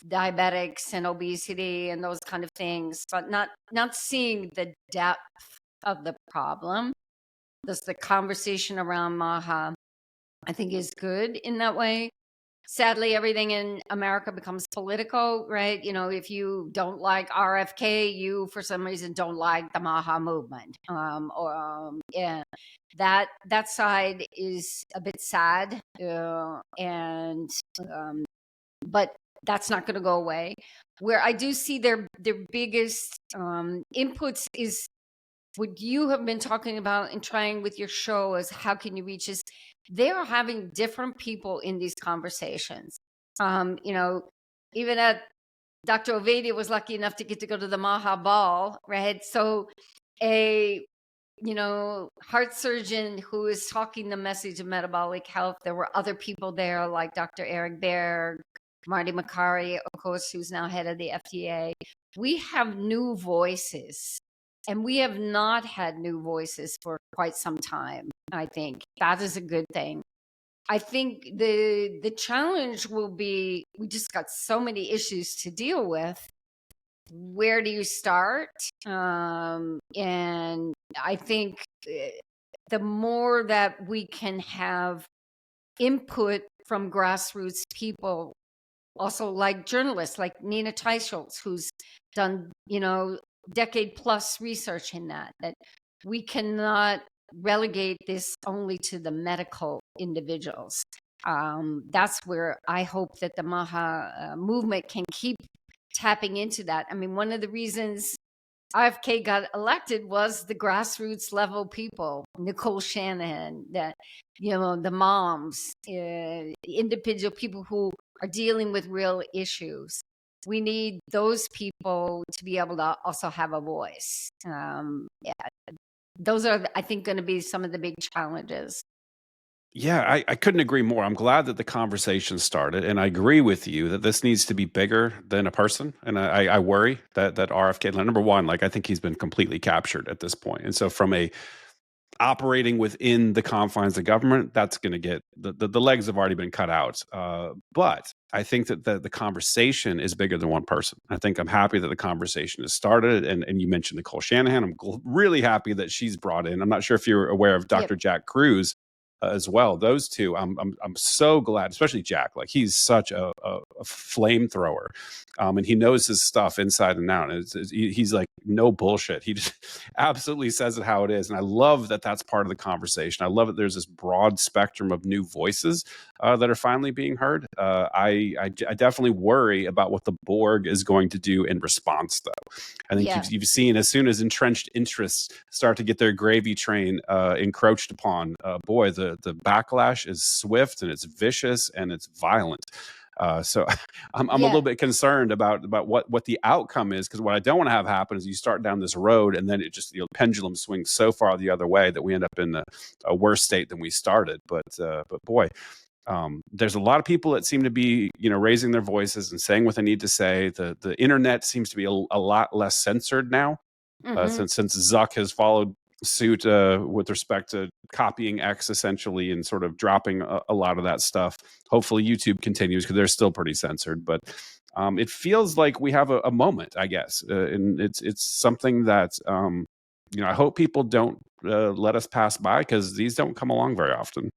diabetics and obesity and those kind of things, but not seeing the depth of the problem. The conversation around MAHA, I think, is good in that way. Sadly, everything in America becomes political, right? If you don't like RFK, you for some reason don't like the MAHA movement. Yeah, that side is a bit sad, and but that's not going to go away. Where I do see their biggest inputs is what you have been talking about and trying with your show, is how can you reach is they are having different people in these conversations. Even at Dr. Ovadia was lucky enough to get to go to the MAHA ball, right? So a heart surgeon who is talking the message of metabolic health. There were other people there like Dr. Eric Berg, Marty Makary, of course, who's now head of the FDA. We have new voices, and we have not had new voices for quite some time. I think that is a good thing. I think the challenge will be, we just got so many issues to deal with. Where do you start? And I think the more that we can have input from grassroots people, also like journalists like Nina Teicholz, who's done, decade plus research in that we cannot relegate this only to the medical individuals. That's where I hope that the MAHA movement can keep tapping into that. I mean, one of the reasons RFK got elected was the grassroots level people, Nicole Shanahan, the moms, individual people who are dealing with real issues. We need those people to be able to also have a voice. Those are, I think, going to be some of the big challenges. Yeah, I couldn't agree more. I'm glad that the conversation started, and I agree with you that this needs to be bigger than a person. And I worry that RFK, number one, like I think he's been completely captured at this point. And so from a operating within the confines of government, that's going to get the legs have already been cut out. But I think that the conversation is bigger than one person. I think I'm happy that the conversation has started. And you mentioned Nicole Shanahan. I'm really happy that she's brought in. I'm not sure if you're aware of Yep. Dr. Jack Cruz as well. Those two, I'm so glad, especially Jack. Like he's such a flamethrower, and he knows his stuff inside and out. He's like no bullshit. He just absolutely says it how it is, and I love that that's part of the conversation. I love that there's this broad spectrum of new voices that are finally being heard. I definitely worry about what the Borg is going to do in response, though. I think you've seen as soon as entrenched interests start to get their gravy train encroached upon, boy, the backlash is swift and it's vicious and it's violent. So I'm a little bit concerned about what the outcome is, because what I don't want to have happen is you start down this road and then it just pendulum swings so far the other way that we end up in a worse state than we started. But boy. There's a lot of people that seem to be, raising their voices and saying what they need to say. The internet seems to be a lot less censored now, since Zuck has followed suit with respect to copying X essentially and sort of dropping a lot of that stuff. Hopefully YouTube continues, because they're still pretty censored, but it feels like we have a moment, I guess, and it's something that I hope people don't let us pass by, because these don't come along very often.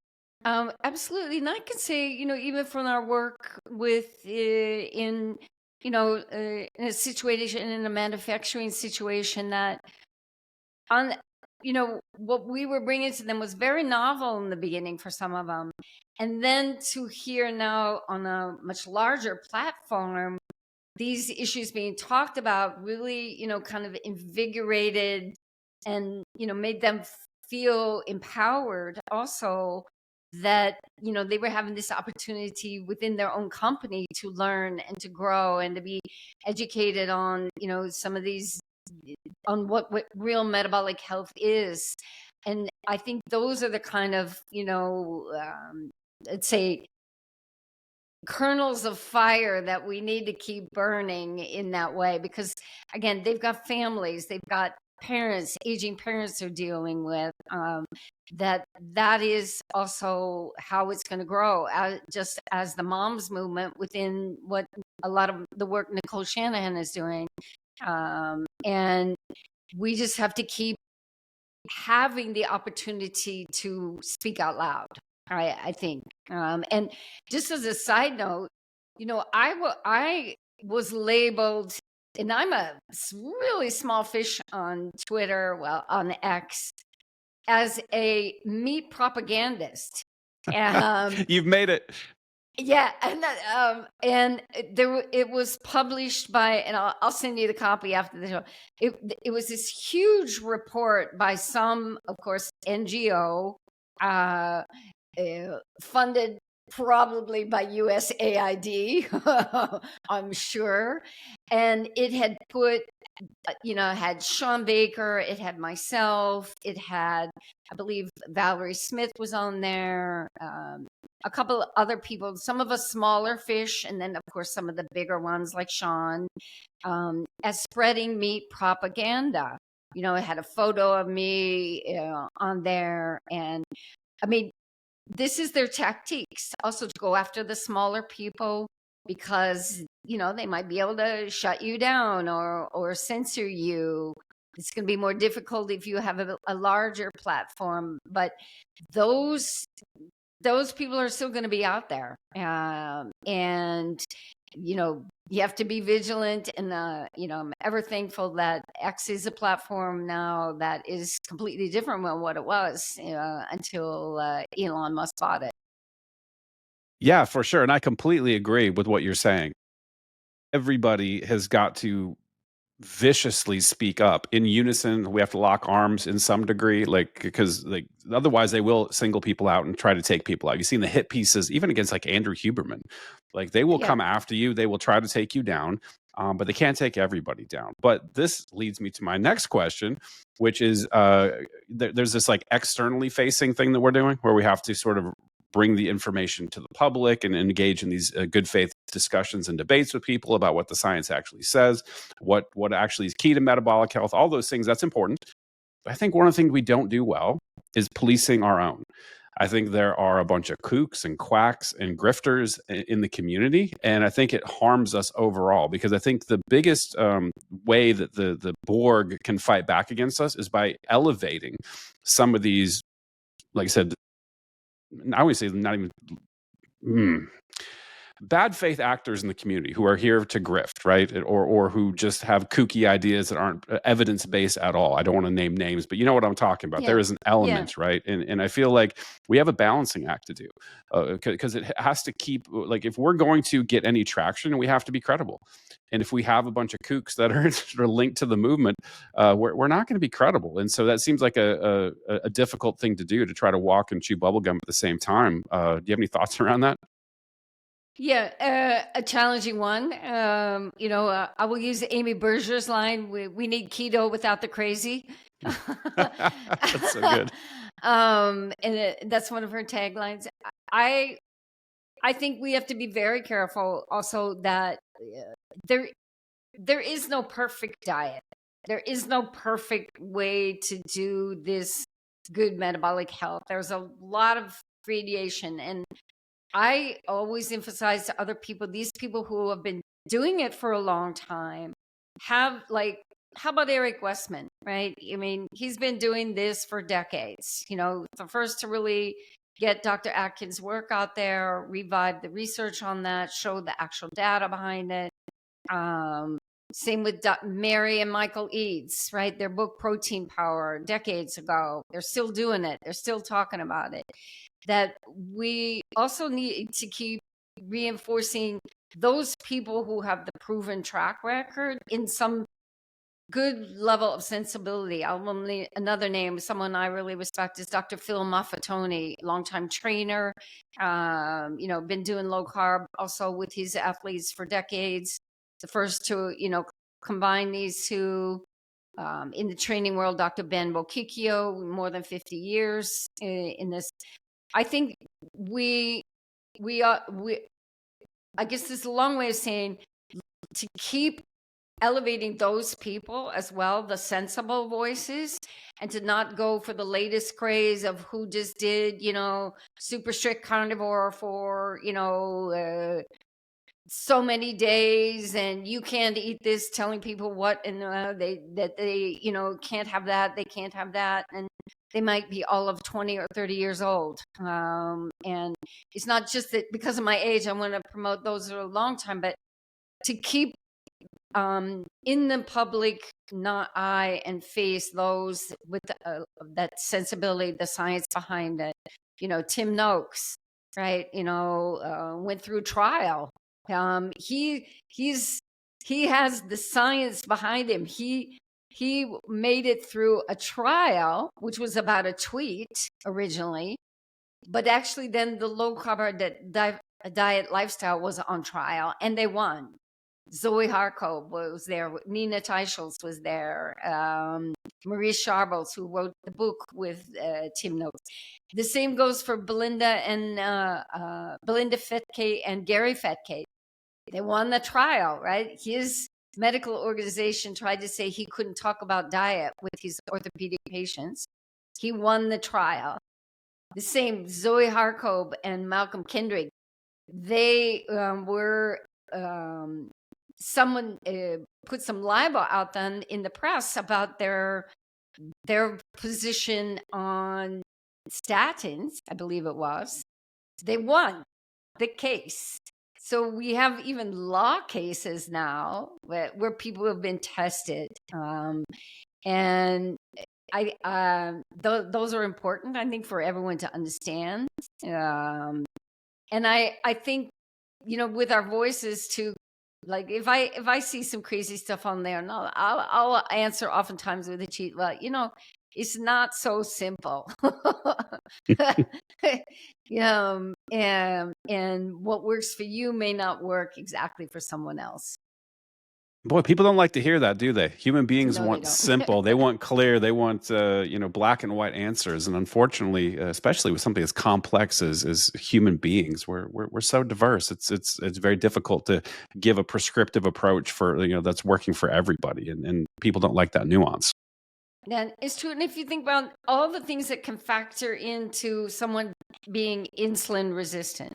Absolutely. And I can say, even from our work in a situation, in a manufacturing situation, that on, what we were bringing to them was very novel in the beginning for some of them. And then to hear now on a much larger platform, these issues being talked about really, kind of invigorated and, made them feel empowered also, that they were having this opportunity within their own company to learn and to grow and to be educated on some of these, on what real metabolic health is. And I think those are the kind of let's say kernels of fire that we need to keep burning in that way, because again, they've got families, they've got parents, aging parents they're dealing with. That is also how it's going to grow, just as the moms movement within what a lot of the work Nicole Shanahan is doing. And we just have to keep having the opportunity to speak out loud, I think. And just as a side note, I was labeled, and I'm a really small fish on Twitter, well, on X, as a meat propagandist. You've made it. Yeah, and it was published by, and I'll send you the copy after the show. It was this huge report by some, of course, NGO, funded probably by USAID, I'm sure, and it had put, had Sean Baker, it had myself, it had, I believe, Valerie Smith was on there, a couple of other people, some of us smaller fish, and then of course some of the bigger ones like Sean, as spreading meat propaganda. It had a photo of me on there, and I mean, this is their tactics, also to go after the smaller people, because they might be able to shut you down or censor you. It's going to be more difficult if you have a larger platform, but those people are still going to be out there, and you have to be vigilant. And I'm ever thankful that X is a platform now that is completely different than what it was until Elon Musk bought it. Yeah, for sure, and I completely agree with what you're saying. Everybody has got to viciously speak up in unison. We have to lock arms in some degree, like, because like otherwise they will single people out and try to take people out. You've seen the hit pieces, even against like Andrew Huberman. Like they will come after you, they will try to take you down, but they can't take everybody down. But this leads me to my next question, which is there's this like externally facing thing that we're doing, where we have to sort of bring the information to the public and engage in these good faith discussions and debates with people about what the science actually says, what actually is key to metabolic health, all those things. That's important. But I think one of the things we don't do well is policing our own. I think there are a bunch of kooks and quacks and grifters in the community, and I think it harms us overall, because I think the biggest way that the Borg can fight back against us is by elevating some of these, like I said, I would say not even bad faith actors in the community who are here to grift, right? Or who just have kooky ideas that aren't evidence based at all. I don't want to name names, but you know what I'm talking about. There Yeah. is an Yeah. element, right? And I feel like we have a balancing act to do, because it has to keep, like, if we're going to get any traction, we have to be credible. And if we have a bunch of kooks that are linked to the movement, we're not going to be credible. And so that seems like a difficult thing to do, to try to walk and chew bubblegum at the same time. Do you have any thoughts around that? Yeah, a challenging one. I will use Amy Berger's line: "We need keto without the crazy." That's so good. That's one of her taglines. I I think we have to be very careful also that there there is no perfect diet. There is no perfect way to do this good metabolic health. There's a lot of radiation, and I always emphasize to other people, these people who have been doing it for a long time have, like, how about Eric Westman, right? I mean, he's been doing this for decades. The first to really get Dr. Atkins' work out there, revive the research on that, show the actual data behind it. Same with Mary and Michael Eads, right? Their book Protein Power decades ago. They're still doing it. They're still talking about it. That we also need to keep reinforcing those people who have the proven track record in some good level of sensibility. Another name, someone I really respect, is Dr. Phil Maffetoni, longtime trainer, been doing low carb also with his athletes for decades. The first to, combine these two. In the training world, Dr. Ben Bokikio, more than 50 years in this. I think we I guess this is a long way of saying to keep elevating those people as well, the sensible voices, and to not go for the latest craze of who just did, super strict carnivore for, so many days, and you can't eat this, telling people what, and they can't have that, they can't have that, and they might be all of 20 or 30 years old. And it's not just that because of my age I want to promote those for a long time, but to keep in the public not eye and face those with that sensibility, the science behind it. Tim Noakes, right? Went through trial. He has the science behind him. He made it through a trial, which was about a tweet originally, but actually then the low carb diet lifestyle was on trial, and they won. Zoe Harkov was there. Nina Teichels was there. Maurice Sharbles, who wrote the book with Tim Noakes. The same goes for Belinda Fetke and Gary Fetke. They won the trial, right? His medical organization tried to say he couldn't talk about diet with his orthopedic patients. He won the trial. The same Zoe Harkov and Malcolm Kendrick. They were someone put some libel out then in the press about their position on statins, I believe it was. They won the case. So we have even law cases now where people have been tested, and those are important, I think, for everyone to understand. And I think, with our voices too, like if I see some crazy stuff on there, no, I'll answer oftentimes with a cheat. Well, it's not so simple. And what works for you may not work exactly for someone else. Boy, people don't like to hear that, do they? Human beings No, they want don't. simple. They want clear. They want black and white answers. And unfortunately, especially with something as complex as human beings, we're so diverse. It's very difficult to give a prescriptive approach for that's working for everybody. And people don't like that nuance. Then it's true. And if you think about all the things that can factor into someone being insulin resistant.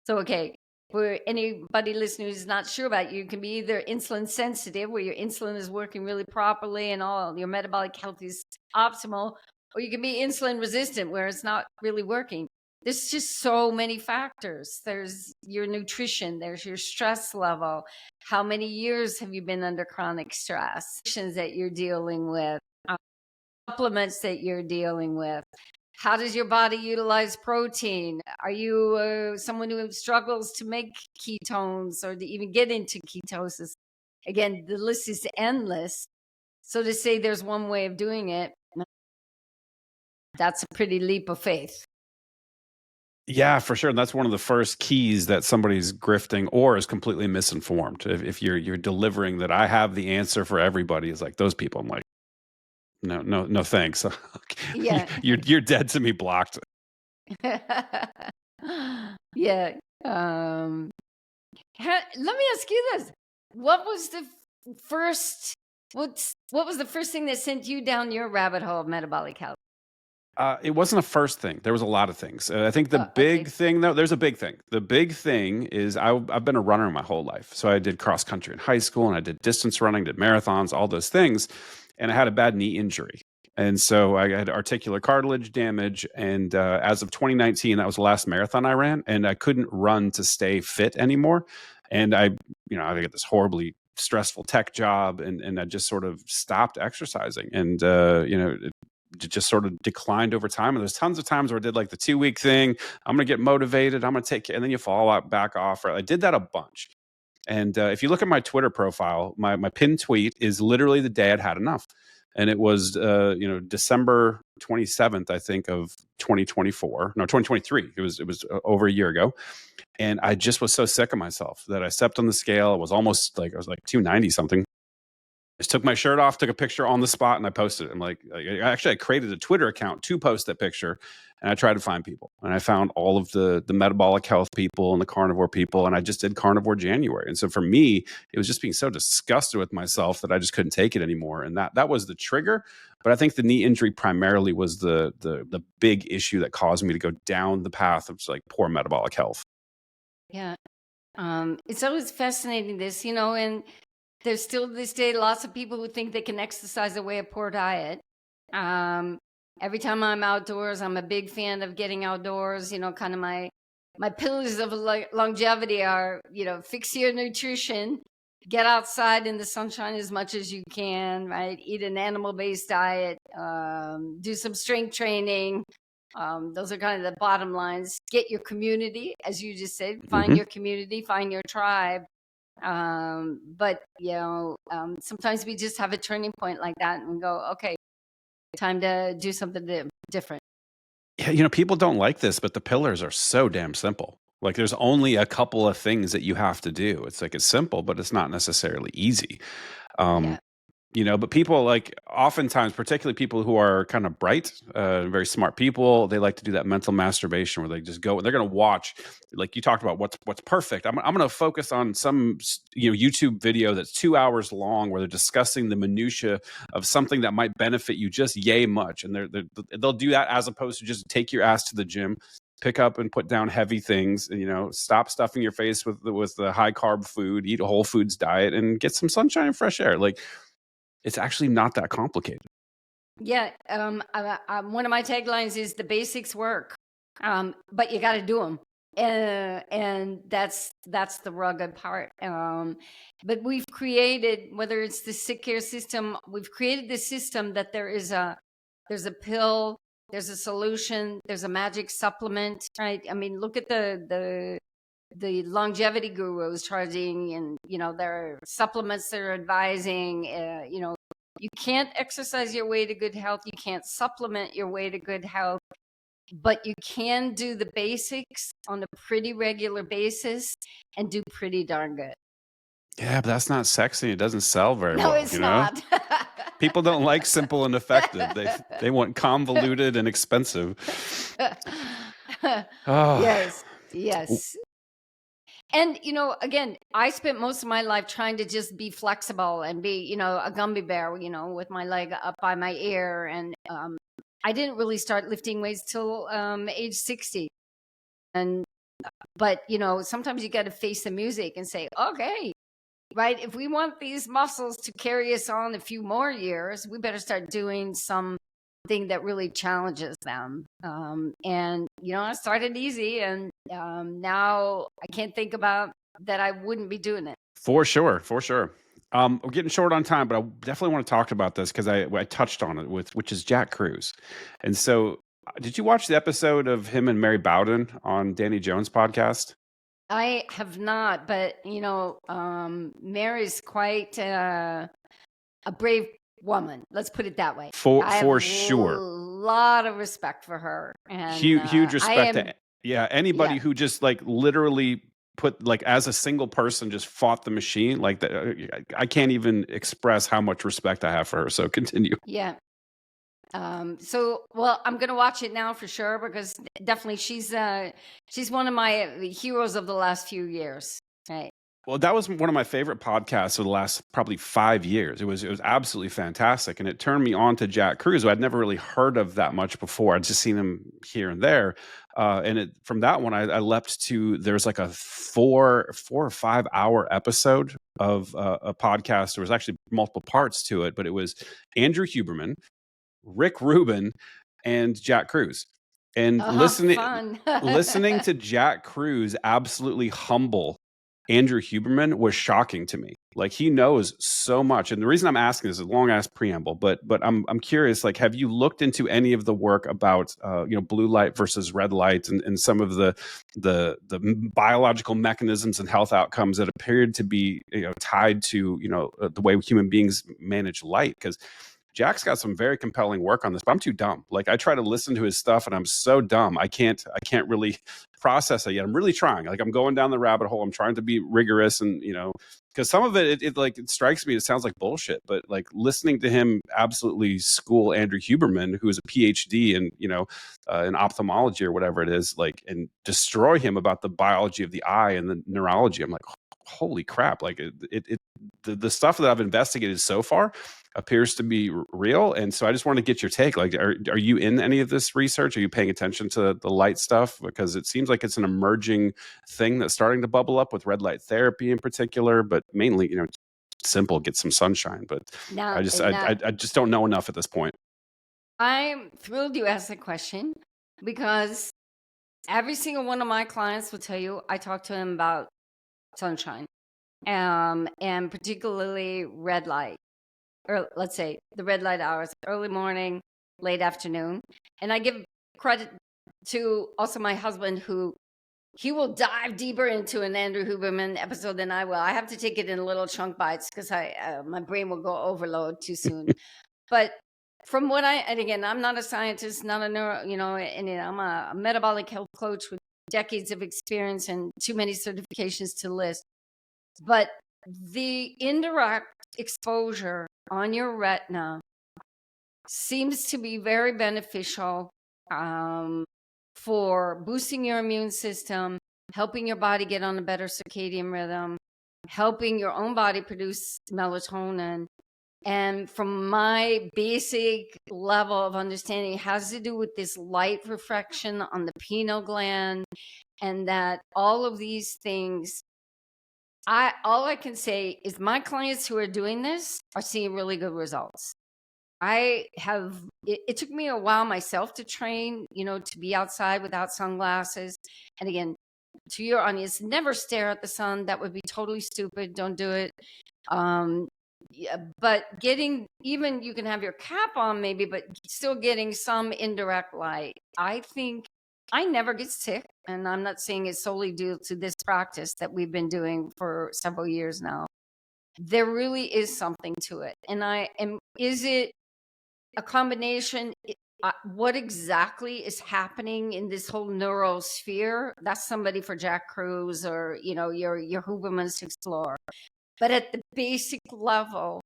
So, okay, for anybody listening who's not sure about it, you can be either insulin sensitive, where your insulin is working really properly and all your metabolic health is optimal, or you can be insulin resistant, where it's not really working. There's just so many factors. There's your nutrition, there's your stress level. How many years have you been under chronic stress? That you're dealing with, supplements that you're dealing with. How does your body utilize protein? Are you someone who struggles to make ketones or to even get into ketosis? Again, the list is endless. So to say there's one way of doing it, that's a pretty leap of faith. Yeah, for sure. And that's one of the first keys that somebody's grifting or is completely misinformed. If you're delivering that I have the answer for everybody, is like those people. I'm like, no, no, no, thanks. Yeah. You're dead to me, blocked. Yeah. Let me ask you this: What was the first? What was the first thing that sent you down your rabbit hole of metabolic health? It wasn't a first thing. There was a lot of things. I think the Okay. big thing, though, there's a big thing. The big thing is I've been a runner my whole life. So I did cross country in high school and I did distance running, did marathons, all those things. And I had a bad knee injury. And so I had articular cartilage damage. And as of 2019, that was the last marathon I ran. And I couldn't run to stay fit anymore. And I got this horribly stressful tech job and I just sort of stopped exercising. And, just sort of declined over time. And there's tons of times where I did like the 2 week thing. I'm going to get motivated. I'm going to take, and then you fall out, back off. Right? I did that a bunch. And if you look at my Twitter profile, my pinned tweet is literally the day I'd had enough. And it was, December 27th, I think, of 2024. No, 2023. It was over a year ago. And I just was so sick of myself that I stepped on the scale. It was almost like, I was like 290 something. Just took my shirt off, took a picture on the spot, and I posted it. I'm like, I created a Twitter account to post that picture, and I tried to find people, and I found all of the metabolic health people and the carnivore people, and I just did carnivore January. And so for me, it was just being so disgusted with myself that I just couldn't take it anymore, and that was the trigger. But I think the knee injury primarily was the big issue that caused me to go down the path of like poor metabolic health. Yeah. It's always fascinating and there's still to this day lots of people who think they can exercise away a poor diet. Um, every time I'm outdoors, I'm a big fan of getting outdoors. Kind of my pillars of longevity are, fix your nutrition, get outside in the sunshine as much as you can, right? Eat an animal-based diet, do some strength training. Those are kind of the bottom lines. Get your community, as you just said, find Hmm. your community, find your tribe. But sometimes we just have a turning point like that and go, okay, time to do something different. Yeah, people don't like this, but the pillars are so damn simple. Like there's only a couple of things that you have to do. It's like it's simple, but it's not necessarily easy. Um, Yeah. but people like oftentimes, particularly people who are kind of bright, very smart people, they like to do that mental masturbation where they just go and they're going to watch, like you talked about, what's perfect. I'm going to focus on some, YouTube video that's 2 hours long where they're discussing the minutia of something that might benefit you just yay much, and they'll do that as opposed to just take your ass to the gym, pick up and put down heavy things, and stop stuffing your face with the high carb food, eat a whole foods diet, and get some sunshine and fresh air. Like it's actually not that complicated. Yeah. One of my taglines is the basics work, but you got to do them. And that's the rugged part. But we've created, whether it's the sick care system, we've created this system that there's a pill, there's a solution, there's a magic supplement, right? I mean, look at the longevity gurus charging, and there are supplements they're advising. You can't exercise your way to good health. You can't supplement your way to good health, but you can do the basics on a pretty regular basis and do pretty darn good. Yeah, but that's not sexy. It doesn't sell very No, well, it's not. People don't like simple and effective. They want convoluted and expensive. Oh, Yes, yes. And, again, I spent most of my life trying to just be flexible and be, a Gumby bear, with my leg up by my ear. And I didn't really start lifting weights till age 60. And, but, sometimes you got to face the music and say, okay, right, if we want these muscles to carry us on a few more years, we better start doing something that really challenges them. And I started easy, and now I can't think about that I wouldn't be doing it. For sure, for sure. We're getting short on time, but I definitely want to talk about this because I touched on it with which is Jack Cruz. And so, did you watch the episode of him and Mary Bowden on Danny Jones' podcast? I have not, but Mary's quite a brave woman. Let's put it that way. I have For a sure. lot of respect for her, and Huge I respect am. to yeah, Yeah, anybody who just, like, literally put like, as a single person, just fought the machine, like, I can't even express how much respect I have for her, so continue. yeah. So, well, I'm gonna watch it now for sure because definitely she's one of my heroes of the last few years. Right. Well, that was one of my favorite podcasts of the last probably 5 years. It was absolutely fantastic, and it turned me on to Jack Cruz, who I'd never really heard of that much before. I'd just seen him here and there, and from that one, I leapt to there's like a 4 or 5 hour episode of a podcast. There was actually multiple parts to it, but it was Andrew Huberman, Rick Rubin, and Jack Cruz. And Oh, fun. listening to Jack Cruz absolutely humble Andrew Huberman was shocking to me. Like, he knows so much. And the reason I'm asking this is a long ass preamble, but I'm curious, like, have you looked into any of the work about blue light versus red light and some of the biological mechanisms and health outcomes that appeared to be tied to the way human beings manage light? Because Jack's got some very compelling work on this, but I'm too dumb. Like, I try to listen to his stuff and I'm so dumb. I can't really process it yet. I'm really trying. Like, I'm going down the rabbit hole. I'm trying to be rigorous and, because some of it strikes me, it sounds like bullshit, but like listening to him absolutely school Andrew Huberman, who is a PhD in ophthalmology or whatever it is, like, and destroy him about the biology of the eye and the neurology. I'm like, holy crap. Like, the stuff that I've investigated so far appears to be real. And so I just want to get your take. Like, are you in any of this research? Are you paying attention to the light stuff? Because it seems like it's an emerging thing that's starting to bubble up with red light therapy in particular, but mainly, simple, get some sunshine. But Now, I just don't know enough at this point. I'm thrilled you asked that question because every single one of my clients will tell you I talk to them about sunshine, and particularly red light, or let's say the red light hours, early morning, late afternoon. And I give credit to also my husband, who he will dive deeper into an Andrew Huberman episode than I will. I have to take it in little chunk bites because my brain will go overload too soon. But from what and again, I'm not a scientist, not a neuro, and I'm a metabolic health coach with decades of experience and too many certifications to list. But the indirect exposure on your retina seems to be very beneficial for boosting your immune system, helping your body get on a better circadian rhythm, helping your own body produce melatonin. And from my basic level of understanding, it has to do with this light refraction on the pineal gland, and that all of these things, all I can say is my clients who are doing this are seeing really good results. It took me a while myself to train, to be outside without sunglasses. And again, to your audience, never stare at the sun. That would be totally stupid. Don't do it. Yeah, but even you can have your cap on maybe, but still getting some indirect light. I think I never get sick, and I'm not saying it's solely due to this practice that we've been doing for several years now. There really is something to it. Is it a combination? What exactly is happening in this whole neurosphere? That's somebody for Jack Cruz or, your Hubermans to explore. But at the basic level,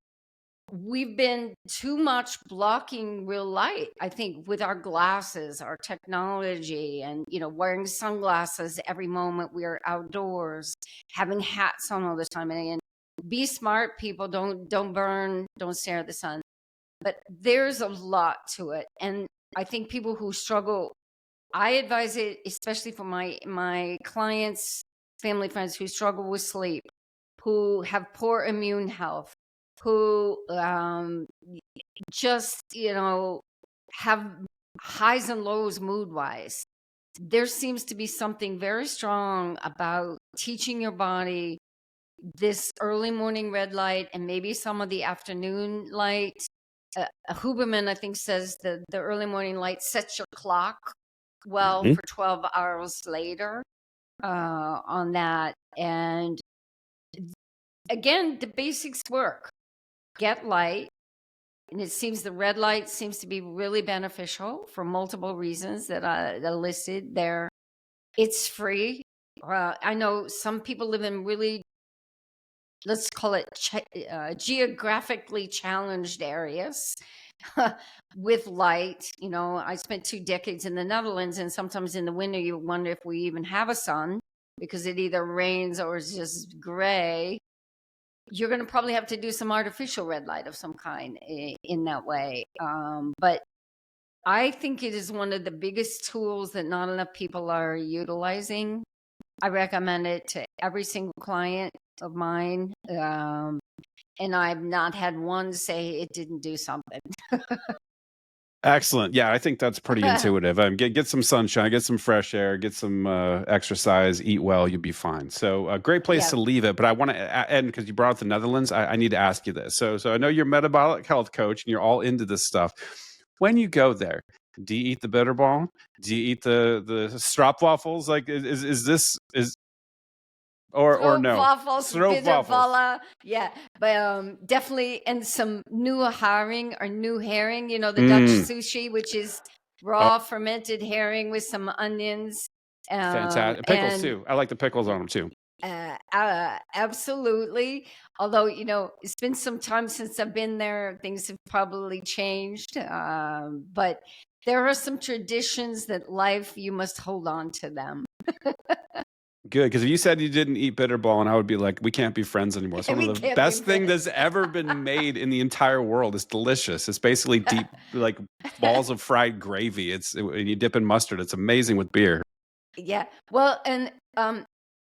we've been too much blocking real light. I think with our glasses, our technology, and wearing sunglasses every moment we are outdoors, having hats on all the time. And be smart, people. Don't burn. Don't stare at the sun. But there's a lot to it, and I think people who struggle, I advise it, especially for my clients, family friends who struggle with sleep, who have poor immune health, who just have highs and lows mood wise. There seems to be something very strong about teaching your body this early morning red light and maybe some of the afternoon light. Huberman, I think, says the early morning light sets your clock well Mhm. for 12 hours later on that. And again, the basics work. Get light. And it seems the red light seems to be really beneficial for multiple reasons that are listed there. It's free. I know some people live in really, let's call it geographically challenged areas with light. I spent 2 decades in the Netherlands, and sometimes in the winter you wonder if we even have a sun because it either rains or is just gray. You're going to probably have to do some artificial red light of some kind in that way. But I think it is one of the biggest tools that not enough people are utilizing. I recommend it to every single client of mine. And I've not had one say it didn't do something. Excellent. Yeah, I think that's pretty intuitive. Get some sunshine, get some fresh air, get some exercise, eat well, you'll be fine. So a great place Yeah. to leave it. But I want to end because you brought up the Netherlands. I need to ask you this. So I know you're a metabolic health coach and you're all into this stuff. When you go there, do you eat the bitterball? Do you eat the stroopwafels? Like is this is or no? Stroopwafels, Stroopwafels. bitterballen. Yeah, but definitely, and some new herring or new herring, the Dutch Mm. sushi, which is Oh, raw fermented herring with some onions. fantastic. Pickles And too. I like the pickles on them too. absolutely. Although, it's been some time since I've been there, things have probably changed. But there are some traditions that life, you must hold on to them. Good, because if you said you didn't eat bitterball, and I would be like, we can't be friends anymore. It's one of We the can't be best thing friends. that's ever been made in the entire world. It's delicious. It's basically deep, like balls of fried gravy. And you dip in mustard. It's amazing with beer. Yeah. Well, and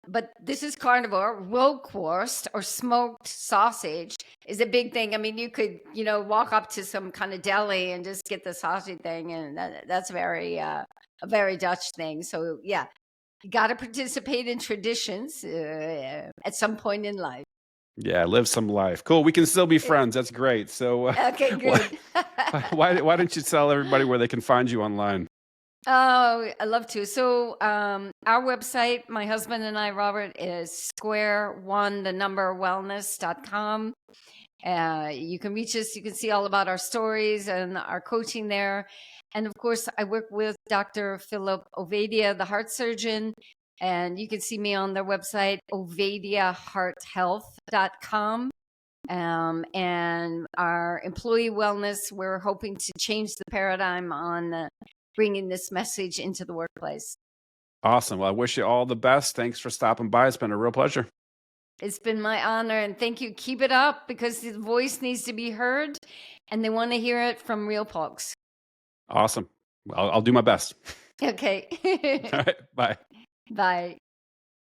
but this is carnivore. Roquarst or smoked sausage is a big thing. I mean, you could, walk up to some kind of deli and just get the sausage thing, and that's very a very Dutch thing. So yeah, you got to participate in traditions at some point in life. Yeah, live some life. Cool. We can still be friends. That's great. So, Okay, why, good. why don't you tell everybody where they can find you online? Oh, I love to. So, our website, my husband and I, Robert, is square one, the number wellness.com. You can reach us. You can see all about our stories and our coaching there. And of course, I work with Dr. Philip Ovadia, the heart surgeon. And you can see me on their website, ovadiahearthealth.com. And our employee wellness, we're hoping to change the paradigm on bringing this message into the workplace. Awesome. Well, I wish you all the best. Thanks for stopping by. It's been a real pleasure. It's been my honor, and thank you. Keep it up because the voice needs to be heard and they want to hear it from real folks. Awesome. I'll do my best. Okay. All right. Bye. Bye.